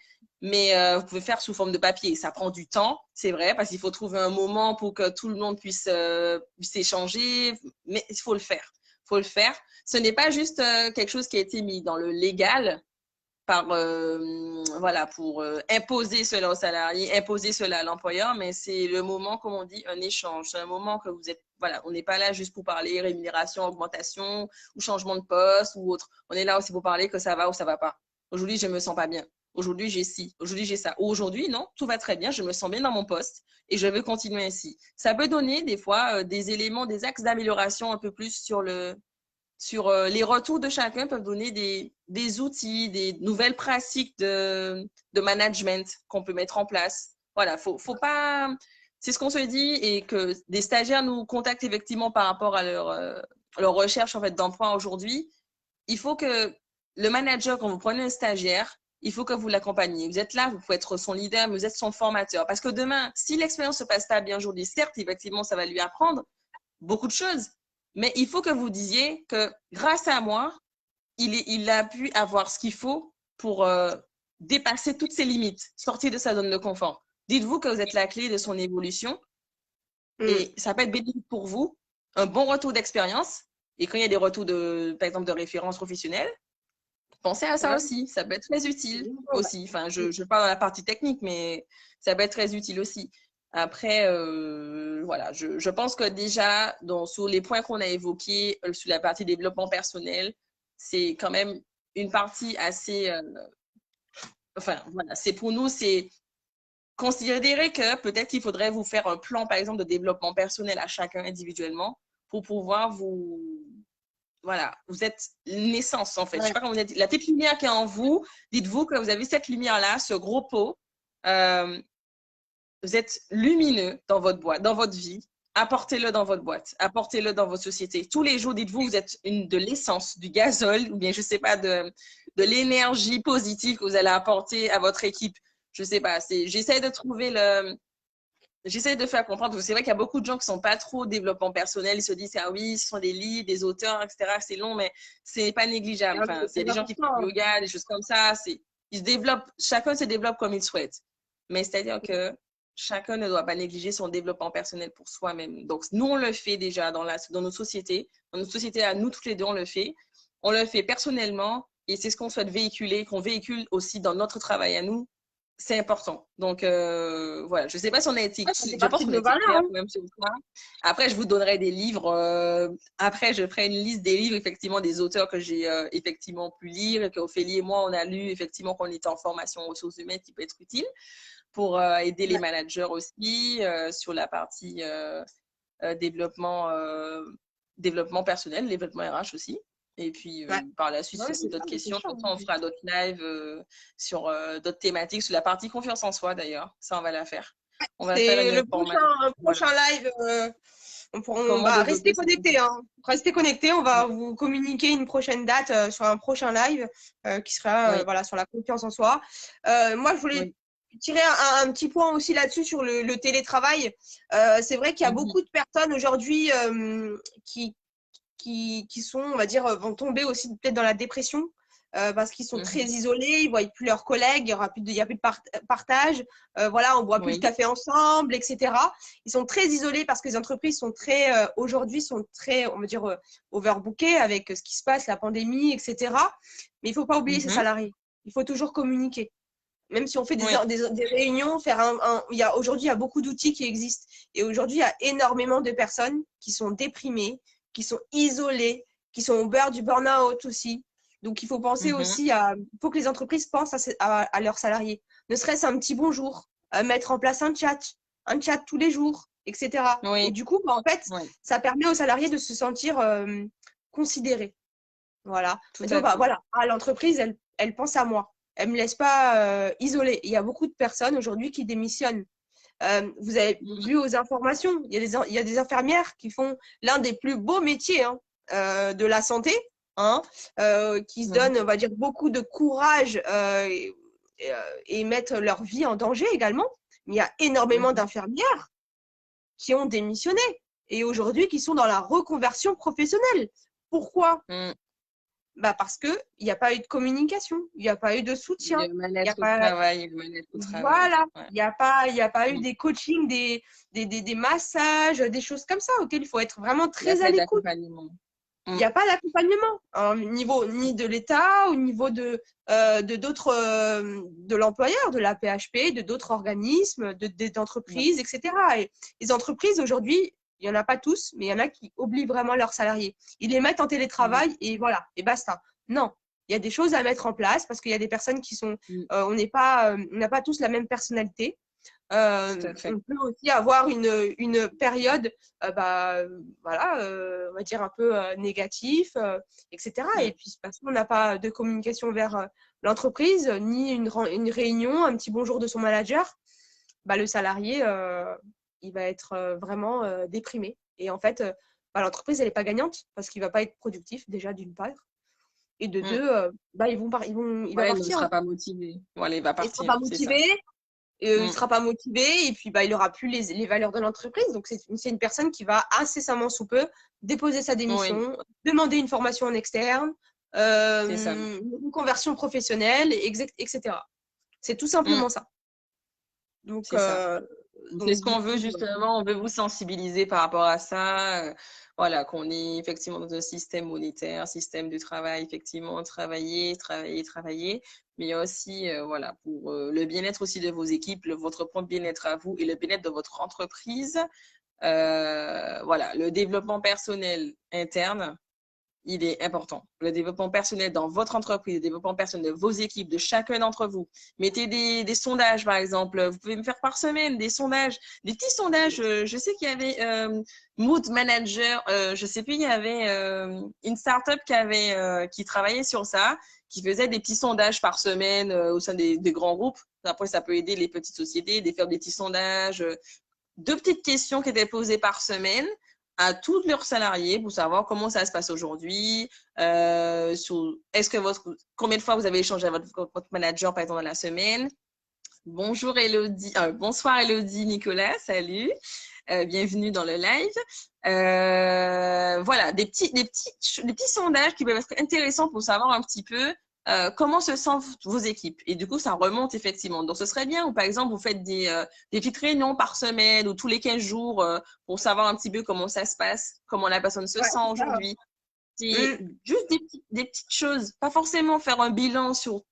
mais vous pouvez faire sous forme de papier. Ça prend du temps, c'est vrai, parce qu'il faut trouver un moment pour que tout le monde puisse échanger, mais il faut le faire. Il faut le faire. Ce n'est pas juste quelque chose qui a été mis dans le légal voilà, pour imposer cela aux salariés, imposer cela à l'employeur, mais c'est le moment, comme on dit, un échange. C'est un moment que voilà, on n'est pas là juste pour parler rémunération, augmentation ou changement de poste ou autre. On est là aussi pour parler que ça va ou ça va pas. Aujourd'hui, je me sens pas bien. Aujourd'hui, j'ai ci. Aujourd'hui, j'ai ça. Ou aujourd'hui, non, tout va très bien. Je me sens bien dans mon poste et je veux continuer ainsi. Ça peut donner des fois des éléments, des axes d'amélioration un peu plus sur les retours de chacun peuvent donner des outils, des nouvelles pratiques de management qu'on peut mettre en place. Voilà, faut pas. C'est ce qu'on se dit et que des stagiaires nous contactent effectivement par rapport à leur recherche en fait d'emploi aujourd'hui. Il faut que le manager, quand vous prenez un stagiaire, il faut que vous l'accompagniez. Vous êtes là, vous pouvez être son leader, mais vous êtes son formateur. Parce que demain, si l'expérience se passe pas bien aujourd'hui, certes, effectivement, ça va lui apprendre beaucoup de choses. Mais il faut que vous disiez que grâce à moi, il a pu avoir ce qu'il faut pour dépasser toutes ses limites, sortir de sa zone de confort. Dites-vous que vous êtes la clé de son évolution et ça peut être bénéfique pour vous, un bon retour d'expérience. Et quand il y a des retours, par exemple, de référence professionnelle, pensez à ça aussi. Ça peut être très utile aussi. Enfin, je parle dans la partie technique, mais ça peut être très utile aussi. Après, voilà, je pense que déjà, sur les points qu'on a évoqués, sur la partie développement personnel, c'est quand même une partie assez… enfin, voilà, c'est pour nous, c'est considérer que peut-être qu'il faudrait vous faire un plan, par exemple, de développement personnel à chacun individuellement pour pouvoir vous… Voilà, vous êtes naissance, en fait. Je ne sais pas comment vous êtes. La petite lumière qui est en vous, dites-vous que vous avez cette lumière-là, ce gros pot. Vous êtes lumineux dans votre boîte, dans votre vie. Apportez-le dans votre boîte, apportez-le dans votre société. Tous les jours, dites-vous, vous êtes de l'essence, du gazole, ou bien, je ne sais pas, de l'énergie positive que vous allez apporter à votre équipe. Je ne sais pas. J'essaie de trouver J'essaie de faire comprendre, parce que c'est vrai qu'il y a beaucoup de gens qui ne sont pas trop développement personnel. Ils se disent, ah oui, ce sont des livres, des auteurs, etc. C'est long, mais ce n'est pas négligeable. Enfin, il y a des gens qui font du yoga, des choses comme ça. Ils se développent, chacun se développe comme il souhaite. Mais c'est-à-dire que chacun ne doit pas négliger son développement personnel pour soi-même. Donc, nous, on le fait déjà dans nos sociétés. Dans notre société, à nous, toutes les deux, on le fait. On le fait personnellement et c'est ce qu'on souhaite véhiculer, qu'on véhicule aussi dans notre travail à nous. C'est important. Donc, voilà. Je ne sais pas si on a été… Je pense qu'on a été clair quand même sur ça. Après, je vous donnerai des livres. Après, je ferai une liste des livres, effectivement, des auteurs que j'ai effectivement pu lire et qu'Ophélie et moi, on a lu, effectivement, qu'on était en formation aux ressources humaines qui peut être utile pour aider les managers aussi sur la partie développement personnel, développement RH aussi. Et puis, par la suite, si d'autres questions, on fera d'autres lives sur d'autres thématiques, sur la partie confiance en soi, d'ailleurs. Ça, on va la faire. On va faire le prochain live. On va rester connectés. Restez connectés. On va vous communiquer une prochaine date sur un prochain live qui sera voilà, sur la confiance en soi. Moi, je voulais tirer un petit point aussi là-dessus sur le télétravail. C'est vrai qu'il y a beaucoup de personnes aujourd'hui qui sont, on va dire, vont tomber aussi peut-être dans la dépression parce qu'ils sont très isolés, ils ne voient plus leurs collègues, il n'y a plus de partage, voilà, on ne boit plus de café ensemble, etc. Ils sont très isolés parce que les entreprises sont aujourd'hui, sont très, on va dire, overbookées avec ce qui se passe, la pandémie, etc. Mais il ne faut pas oublier ces salariés. Il faut toujours communiquer. Même si on fait des réunions, aujourd'hui, il y a beaucoup d'outils qui existent. Et aujourd'hui, il y a énormément de personnes qui sont déprimées, qui sont isolés, qui sont au beurre du burn-out aussi. Donc, il faut penser aussi il faut que les entreprises pensent à leurs salariés. Ne serait-ce un petit bonjour, mettre en place un chat tous les jours, etc. Et du coup, en fait, ça permet aux salariés de se sentir considérés. Voilà. Voilà, l'entreprise, elle pense à moi. Elle ne me laisse pas isolée. Il y a beaucoup de personnes aujourd'hui qui démissionnent. Vous avez vu aux informations, il y a des infirmières qui font l'un des plus beaux métiers de la santé, qui se donnent, on va dire, beaucoup de courage et mettent leur vie en danger également. Mais il y a énormément d'infirmières qui ont démissionné et aujourd'hui qui sont dans la reconversion professionnelle. Pourquoi ? Parce qu'il n'y a pas eu de communication, il n'y a pas eu de soutien. Le mal-être au travail. Voilà, il n'y a pas eu des coachings, des massages, des choses comme ça auxquelles il faut être vraiment très à l'écoute. Il n'y a pas d'accompagnement au niveau ni de l'État, au niveau de l'employeur, de la PHP, de d'autres organismes, d'entreprises, etc. Et les entreprises aujourd'hui il n'y en a pas tous, mais il y en a qui oublient vraiment leurs salariés. Ils les mettent en télétravail et voilà, et basta. Non, il y a des choses à mettre en place parce qu'il y a des personnes qui sont, on n'a pas tous la même personnalité. Tout à fait. On peut aussi avoir une période, voilà, on va dire un peu négatif, etc. Et puis, parce qu'on n'a pas de communication vers l'entreprise, ni une réunion, un petit bonjour de son manager, le salarié, il va être vraiment déprimé. Et en fait, l'entreprise, elle n'est pas gagnante parce qu'il ne va pas être productif, déjà, d'une part. Et de deux, il va Ouais, il ne partir. sera pas motivé. Voilà, il va Il ne sera partir, pas c'est ça. motivé. Il ne sera pas motivé et puis il n'aura plus les valeurs de l'entreprise. Donc, c'est une personne qui va incessamment sous peu déposer sa Oui, démission, demander une formation en externe, c'est ça. une conversion professionnelle, etc. C'est tout Mm, simplement ça. Donc, c'est ça. C'est ce du qu'on veut coup, justement, on veut vous sensibiliser par rapport à ça. Voilà, qu'on est effectivement dans un système monétaire, système de travail, effectivement, travailler, travailler, travailler. Mais il y a aussi, voilà, pour le bien-être aussi de vos équipes, votre propre bien-être à vous et le bien-être de votre entreprise. Voilà, le développement personnel interne, il est important. Le développement personnel dans votre entreprise, le développement personnel de vos équipes, de chacun d'entre vous. Mettez des sondages, par exemple. Vous pouvez me faire par semaine des sondages, des petits sondages. Je sais qu'il y avait Mood Manager. Je sais plus, il y avait une startup qui travaillait sur ça, qui faisait des petits sondages par semaine au sein des grands groupes. Après, ça peut aider les petites sociétés de faire des petits sondages. Deux petites questions qui étaient posées par semaine à tous leurs salariés pour savoir comment ça se passe aujourd'hui. Combien de fois vous avez échangé avec votre manager, par exemple, dans la semaine? Bonjour Elodie, bonsoir Elodie, Nicolas, salut. Bienvenue dans le live. Voilà, des petits sondages qui peuvent être intéressants pour savoir un petit peu comment se sentent vos équipes. Et du coup, ça remonte effectivement. Donc, ce serait bien, ou par exemple, vous faites des petites réunions par semaine ou tous les 15 jours pour savoir un petit peu comment ça se passe, comment la personne se sent c'est ça. aujourd'hui. C'est juste des petites choses, pas forcément faire un bilan sur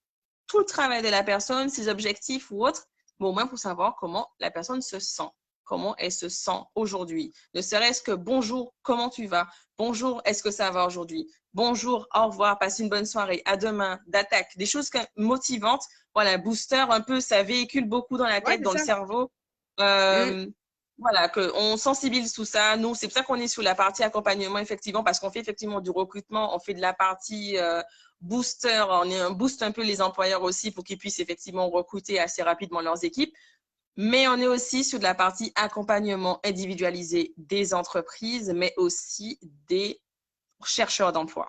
tout le travail de la personne, ses objectifs ou autres, mais au moins pour savoir comment la personne se sent, comment elle se sent aujourd'hui. Ne serait-ce que bonjour, comment tu vas? Bonjour, est-ce que ça va aujourd'hui? Bonjour, au revoir, passe une bonne soirée, à demain, d'attaque, des choses motivantes. Voilà, booster un peu, ça véhicule beaucoup dans la Ouais, tête, c'est dans le ça. cerveau. Mm. Voilà, qu'on sensibilise tout ça. Nous, c'est pour ça qu'on est sur la partie accompagnement, effectivement, parce qu'on fait effectivement du recrutement, on fait de la partie booster, on booste un peu les employeurs aussi pour qu'ils puissent effectivement recruter assez rapidement leurs équipes. Mais on est aussi sur de la partie accompagnement individualisé des entreprises, mais aussi des chercheurs d'emploi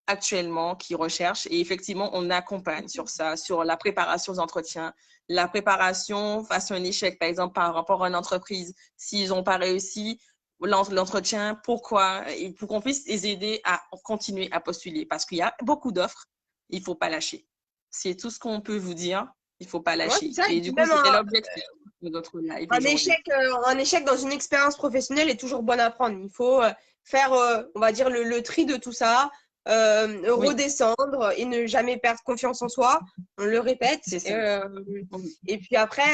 actuellement qui recherchent. Et effectivement, on accompagne sur ça, sur la préparation aux entretiens, la préparation face à un échec, par exemple, par rapport à une entreprise. S'ils n'ont pas réussi l'entretien, pourquoi? Et pour qu'on puisse les aider à continuer à postuler. Parce qu'il y a beaucoup d'offres, il ne faut pas lâcher. C'est tout ce qu'on peut vous dire. Il ne faut pas Ouais, c'est lâcher. ça. Et Et puis du coup, même c'était l'objectif de notre live aujourd'hui. un échec dans une expérience professionnelle est toujours bon à prendre. Il faut faire, on va dire, le tri de tout ça, Oui, redescendre et ne jamais perdre confiance en soi. On le répète. c'est ça. Oui, Et puis après,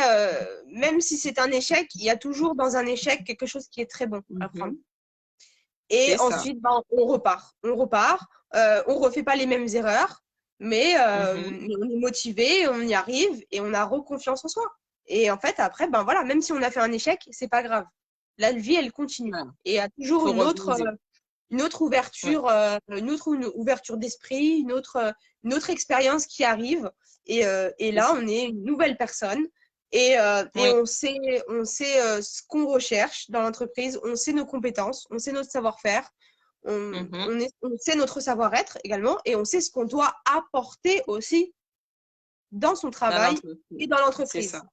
même si c'est un échec, il y a toujours dans un échec quelque chose qui est très bon à prendre. Et c'est ça. ensuite, on repart. On repart. On refait pas les mêmes erreurs, mais on est motivé, on y arrive et on a reconfiance en soi. Et en fait, après, voilà, même si on a fait un échec, c'est pas grave. La vie, elle continue. Voilà. Et il y a Il toujours faut rebondir. Ouais. une autre ouverture d'esprit, une autre expérience qui arrive. Et C'est là, ça. on est une nouvelle personne. Et Oui. on sait ce qu'on recherche dans l'entreprise, on sait nos compétences, on sait notre savoir-faire, Mhm. on sait notre savoir-être également, et on sait ce qu'on doit apporter aussi dans son Dans travail et l'entreprise. dans C'est ça. l'entreprise.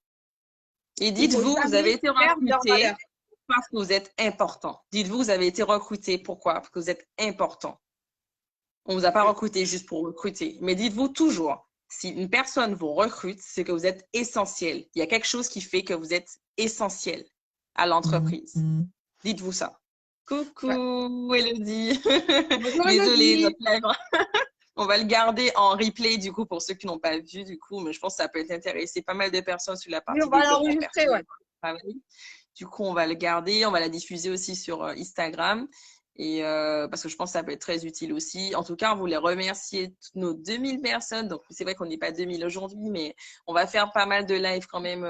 Et Il faut dites-vous, vous avez jamais été perdre leur valeur. recruté parce que vous êtes important. Dites-vous, vous avez été recruté pourquoi? Parce que vous êtes important. On ne vous a pas Mm. recruté juste pour recruter. Mais dites-vous toujours, si une personne vous recrute, c'est que vous êtes essentiel. Il y a quelque chose qui fait que vous êtes essentiel à l'entreprise. Dites-vous ça. Ouais. Coucou, Elodie. Bonjour Désolée, Elodie. notre live. On va le garder en replay, du coup, pour ceux qui n'ont pas vu, du coup, mais je pense que ça peut intéresser pas mal de personnes sur la Oui, on partie va développement l'enregistrer, personnel ouais. dans le travail. Du coup, on va le garder, on va la diffuser aussi sur Instagram. Et parce que je pense que ça peut être très utile aussi. En tout cas, on voulait remercier toutes nos 2000 personnes. Donc, c'est vrai qu'on n'est pas 2000 aujourd'hui, mais on va faire pas mal de lives quand même,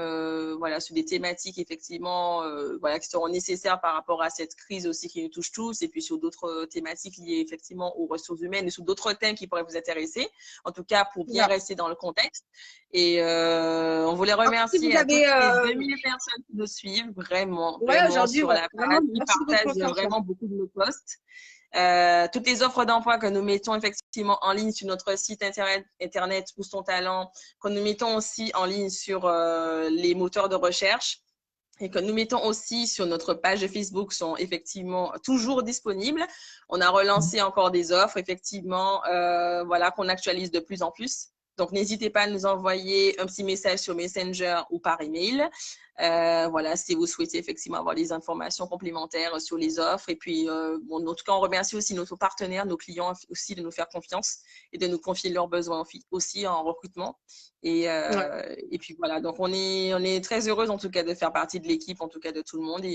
voilà, sur des thématiques effectivement, voilà, qui seront nécessaires par rapport à cette crise aussi qui nous touche tous, et puis sur d'autres thématiques liées effectivement aux ressources humaines et sur d'autres thèmes qui pourraient vous intéresser. En tout cas, pour bien rester dans le contexte. Et on voulait Si vous remercier à toutes avez, les 2000 personnes qui nous suivent, vraiment, ouais, vraiment aujourd'hui, sur ouais, la vraiment, page, qui merci de votre partagent confiance. vraiment beaucoup de nos posts. Toutes les offres d'emploi que nous mettons effectivement en ligne sur notre site internet Pousse ton talent, que nous mettons aussi en ligne sur les moteurs de recherche et que nous mettons aussi sur notre page de Facebook sont effectivement toujours disponibles. On a relancé encore des offres, effectivement, voilà, qu'on actualise de plus en plus. Donc, n'hésitez pas à nous envoyer un petit message sur Messenger ou par email. Voilà, si vous souhaitez effectivement avoir des informations complémentaires sur les offres. Et puis, bon, en tout cas, on remercie aussi nos partenaires, nos clients aussi de nous faire confiance et de nous confier leurs besoins aussi en recrutement. Ouais. Et puis voilà, donc on est très heureuse en tout cas de faire partie de l'équipe, en tout cas de tout le monde.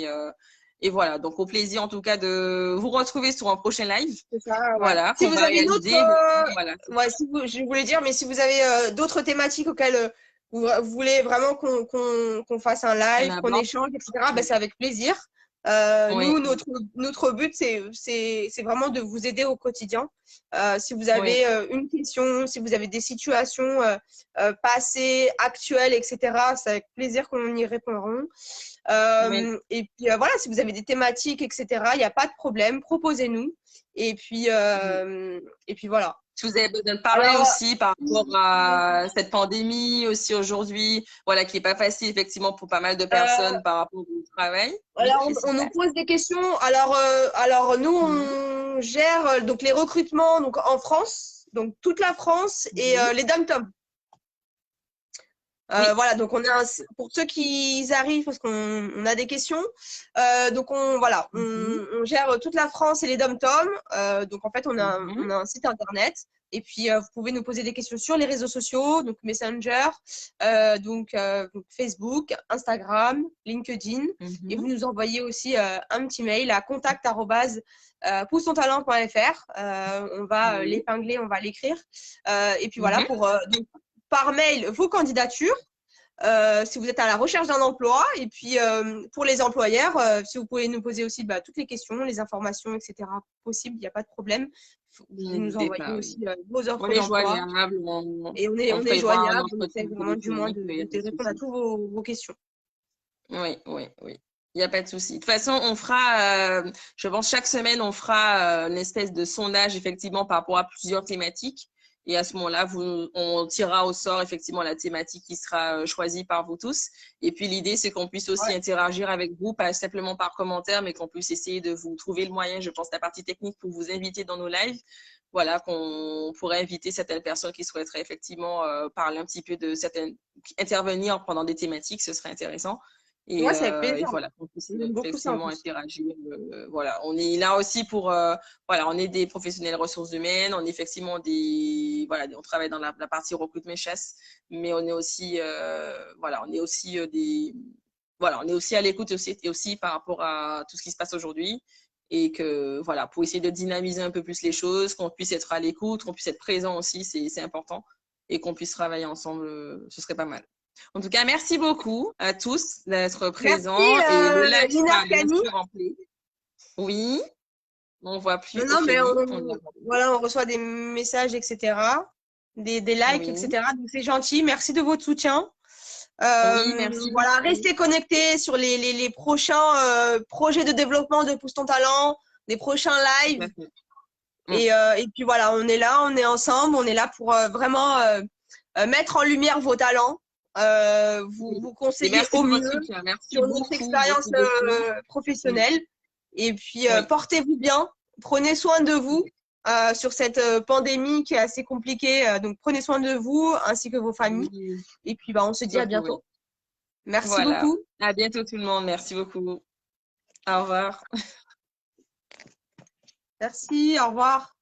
Et voilà, donc au plaisir en tout cas de vous retrouver sur un prochain live. C'est ça, ouais. Voilà, Si qu'on vous va avez d'autres, réaliser. Voilà. ouais, si vous, je voulais dire, mais si vous avez d'autres thématiques auxquelles vous voulez vraiment qu'on fasse un On live, qu'on aborde. échange, etc., ben, c'est avec plaisir. Oui, Nous, notre but, c'est vraiment de vous aider au quotidien. Si vous oui, avez une question, si vous avez des situations passées, actuelles, etc., c'est avec plaisir qu'on y répondra. oui. Et puis voilà, si vous avez des thématiques, etc., il n'y a pas de problème, proposez-nous. Et puis voilà. Si vous avez besoin de parler Alors, aussi par rapport à cette pandémie aussi aujourd'hui, voilà, qui n'est pas facile effectivement pour pas mal de personnes par rapport au travail. Oui, qu'est-ce qui on se nous passe? pose des questions. Alors nous, Mhm. on gère donc les recrutements donc, en France, donc toute la France et Oui, les dom-toms. oui. Voilà, donc pour ceux qui arrivent, parce qu'on a des questions, donc Mhm. on gère toute la France et les dom-toms. Donc en fait, Mhm. on a un site internet. Et puis, vous pouvez nous poser des questions sur les réseaux sociaux, donc Messenger, donc Facebook, Instagram, LinkedIn. Et vous Mhm. nous envoyez aussi un petit mail à contact@poussetontalent.fr. On va Oui. l'épingler, on va l'écrire. Et puis voilà, Mhm. donc, par mail vos candidatures si vous êtes à la recherche d'un emploi. Et puis, pour les employeurs, si vous pouvez nous poser aussi toutes les questions, les informations, etc. possibles, il n'y a pas de problème. Vous nous N'hésitez envoyez pas, oui. aussi vos On offres est d'emploi. joignable, Et on on est prévoit un joignable. On essaie entretien vraiment du moins téléphonique, il n'y a pas de de répondre à souci. tous vos questions. Oui, oui, oui. Il n'y a pas de souci. De toute façon, on fera, je pense, chaque semaine, on fera une espèce de sondage, effectivement, par rapport à plusieurs thématiques. Et à ce moment-là, on tirera au sort, effectivement, la thématique qui sera choisie par vous tous. Et puis, l'idée, c'est qu'on puisse aussi Ouais. interagir avec vous, pas simplement par commentaire, mais qu'on puisse essayer de vous trouver le moyen, je pense, la partie technique pour vous inviter dans nos lives. Voilà, qu'on pourrait inviter certaines personnes qui souhaiteraient effectivement parler un petit peu de certaines, intervenir pendant des thématiques, ce serait intéressant. Moi, c'est avec Et plaisir. voilà, qu'on puisse J'aime beaucoup ça en effectivement plus. interagir. Voilà, on est là aussi pour, voilà, on est des professionnels ressources humaines, on est effectivement voilà, on travaille dans la partie recrutement et chasse, mais on est aussi, voilà, on est aussi voilà, on est aussi à l'écoute aussi, et aussi par rapport à tout ce qui se passe aujourd'hui. Et que, voilà, pour essayer de dynamiser un peu plus les choses, qu'on puisse être à l'écoute, qu'on puisse être présent aussi, c'est important. Et qu'on puisse travailler ensemble, ce serait pas mal. En tout cas, merci beaucoup à tous d'être Merci, présents et le live Nina sera bien Arcani. sûr en play. Oui, on voit plus Non, non, mais Ophélie. On y a... voilà, on reçoit des messages, etc., des likes, Oui, etc. Donc, c'est gentil. Merci de votre soutien. oui, merci Voilà, beaucoup. restez connectés sur les prochains projets de développement de Pousse ton talent, les prochains Tout lives. à fait. Mm. Et puis voilà, on est là, on est ensemble, on est là pour vraiment mettre en lumière vos talents, Oui. vous Et conseiller merci au pour votre mieux soutien. Merci sur notre beaucoup, expérience beaucoup, beaucoup. Mm. professionnelle. Et puis, Oui. portez-vous bien, prenez soin de vous sur cette pandémie qui est assez compliquée. Donc, prenez soin de vous ainsi que vos familles. Oui. Et puis, bah, on se dit à Surtout, oui. bientôt. Merci Voilà. beaucoup. À bientôt tout le monde. Merci beaucoup. Au revoir. Merci, au revoir.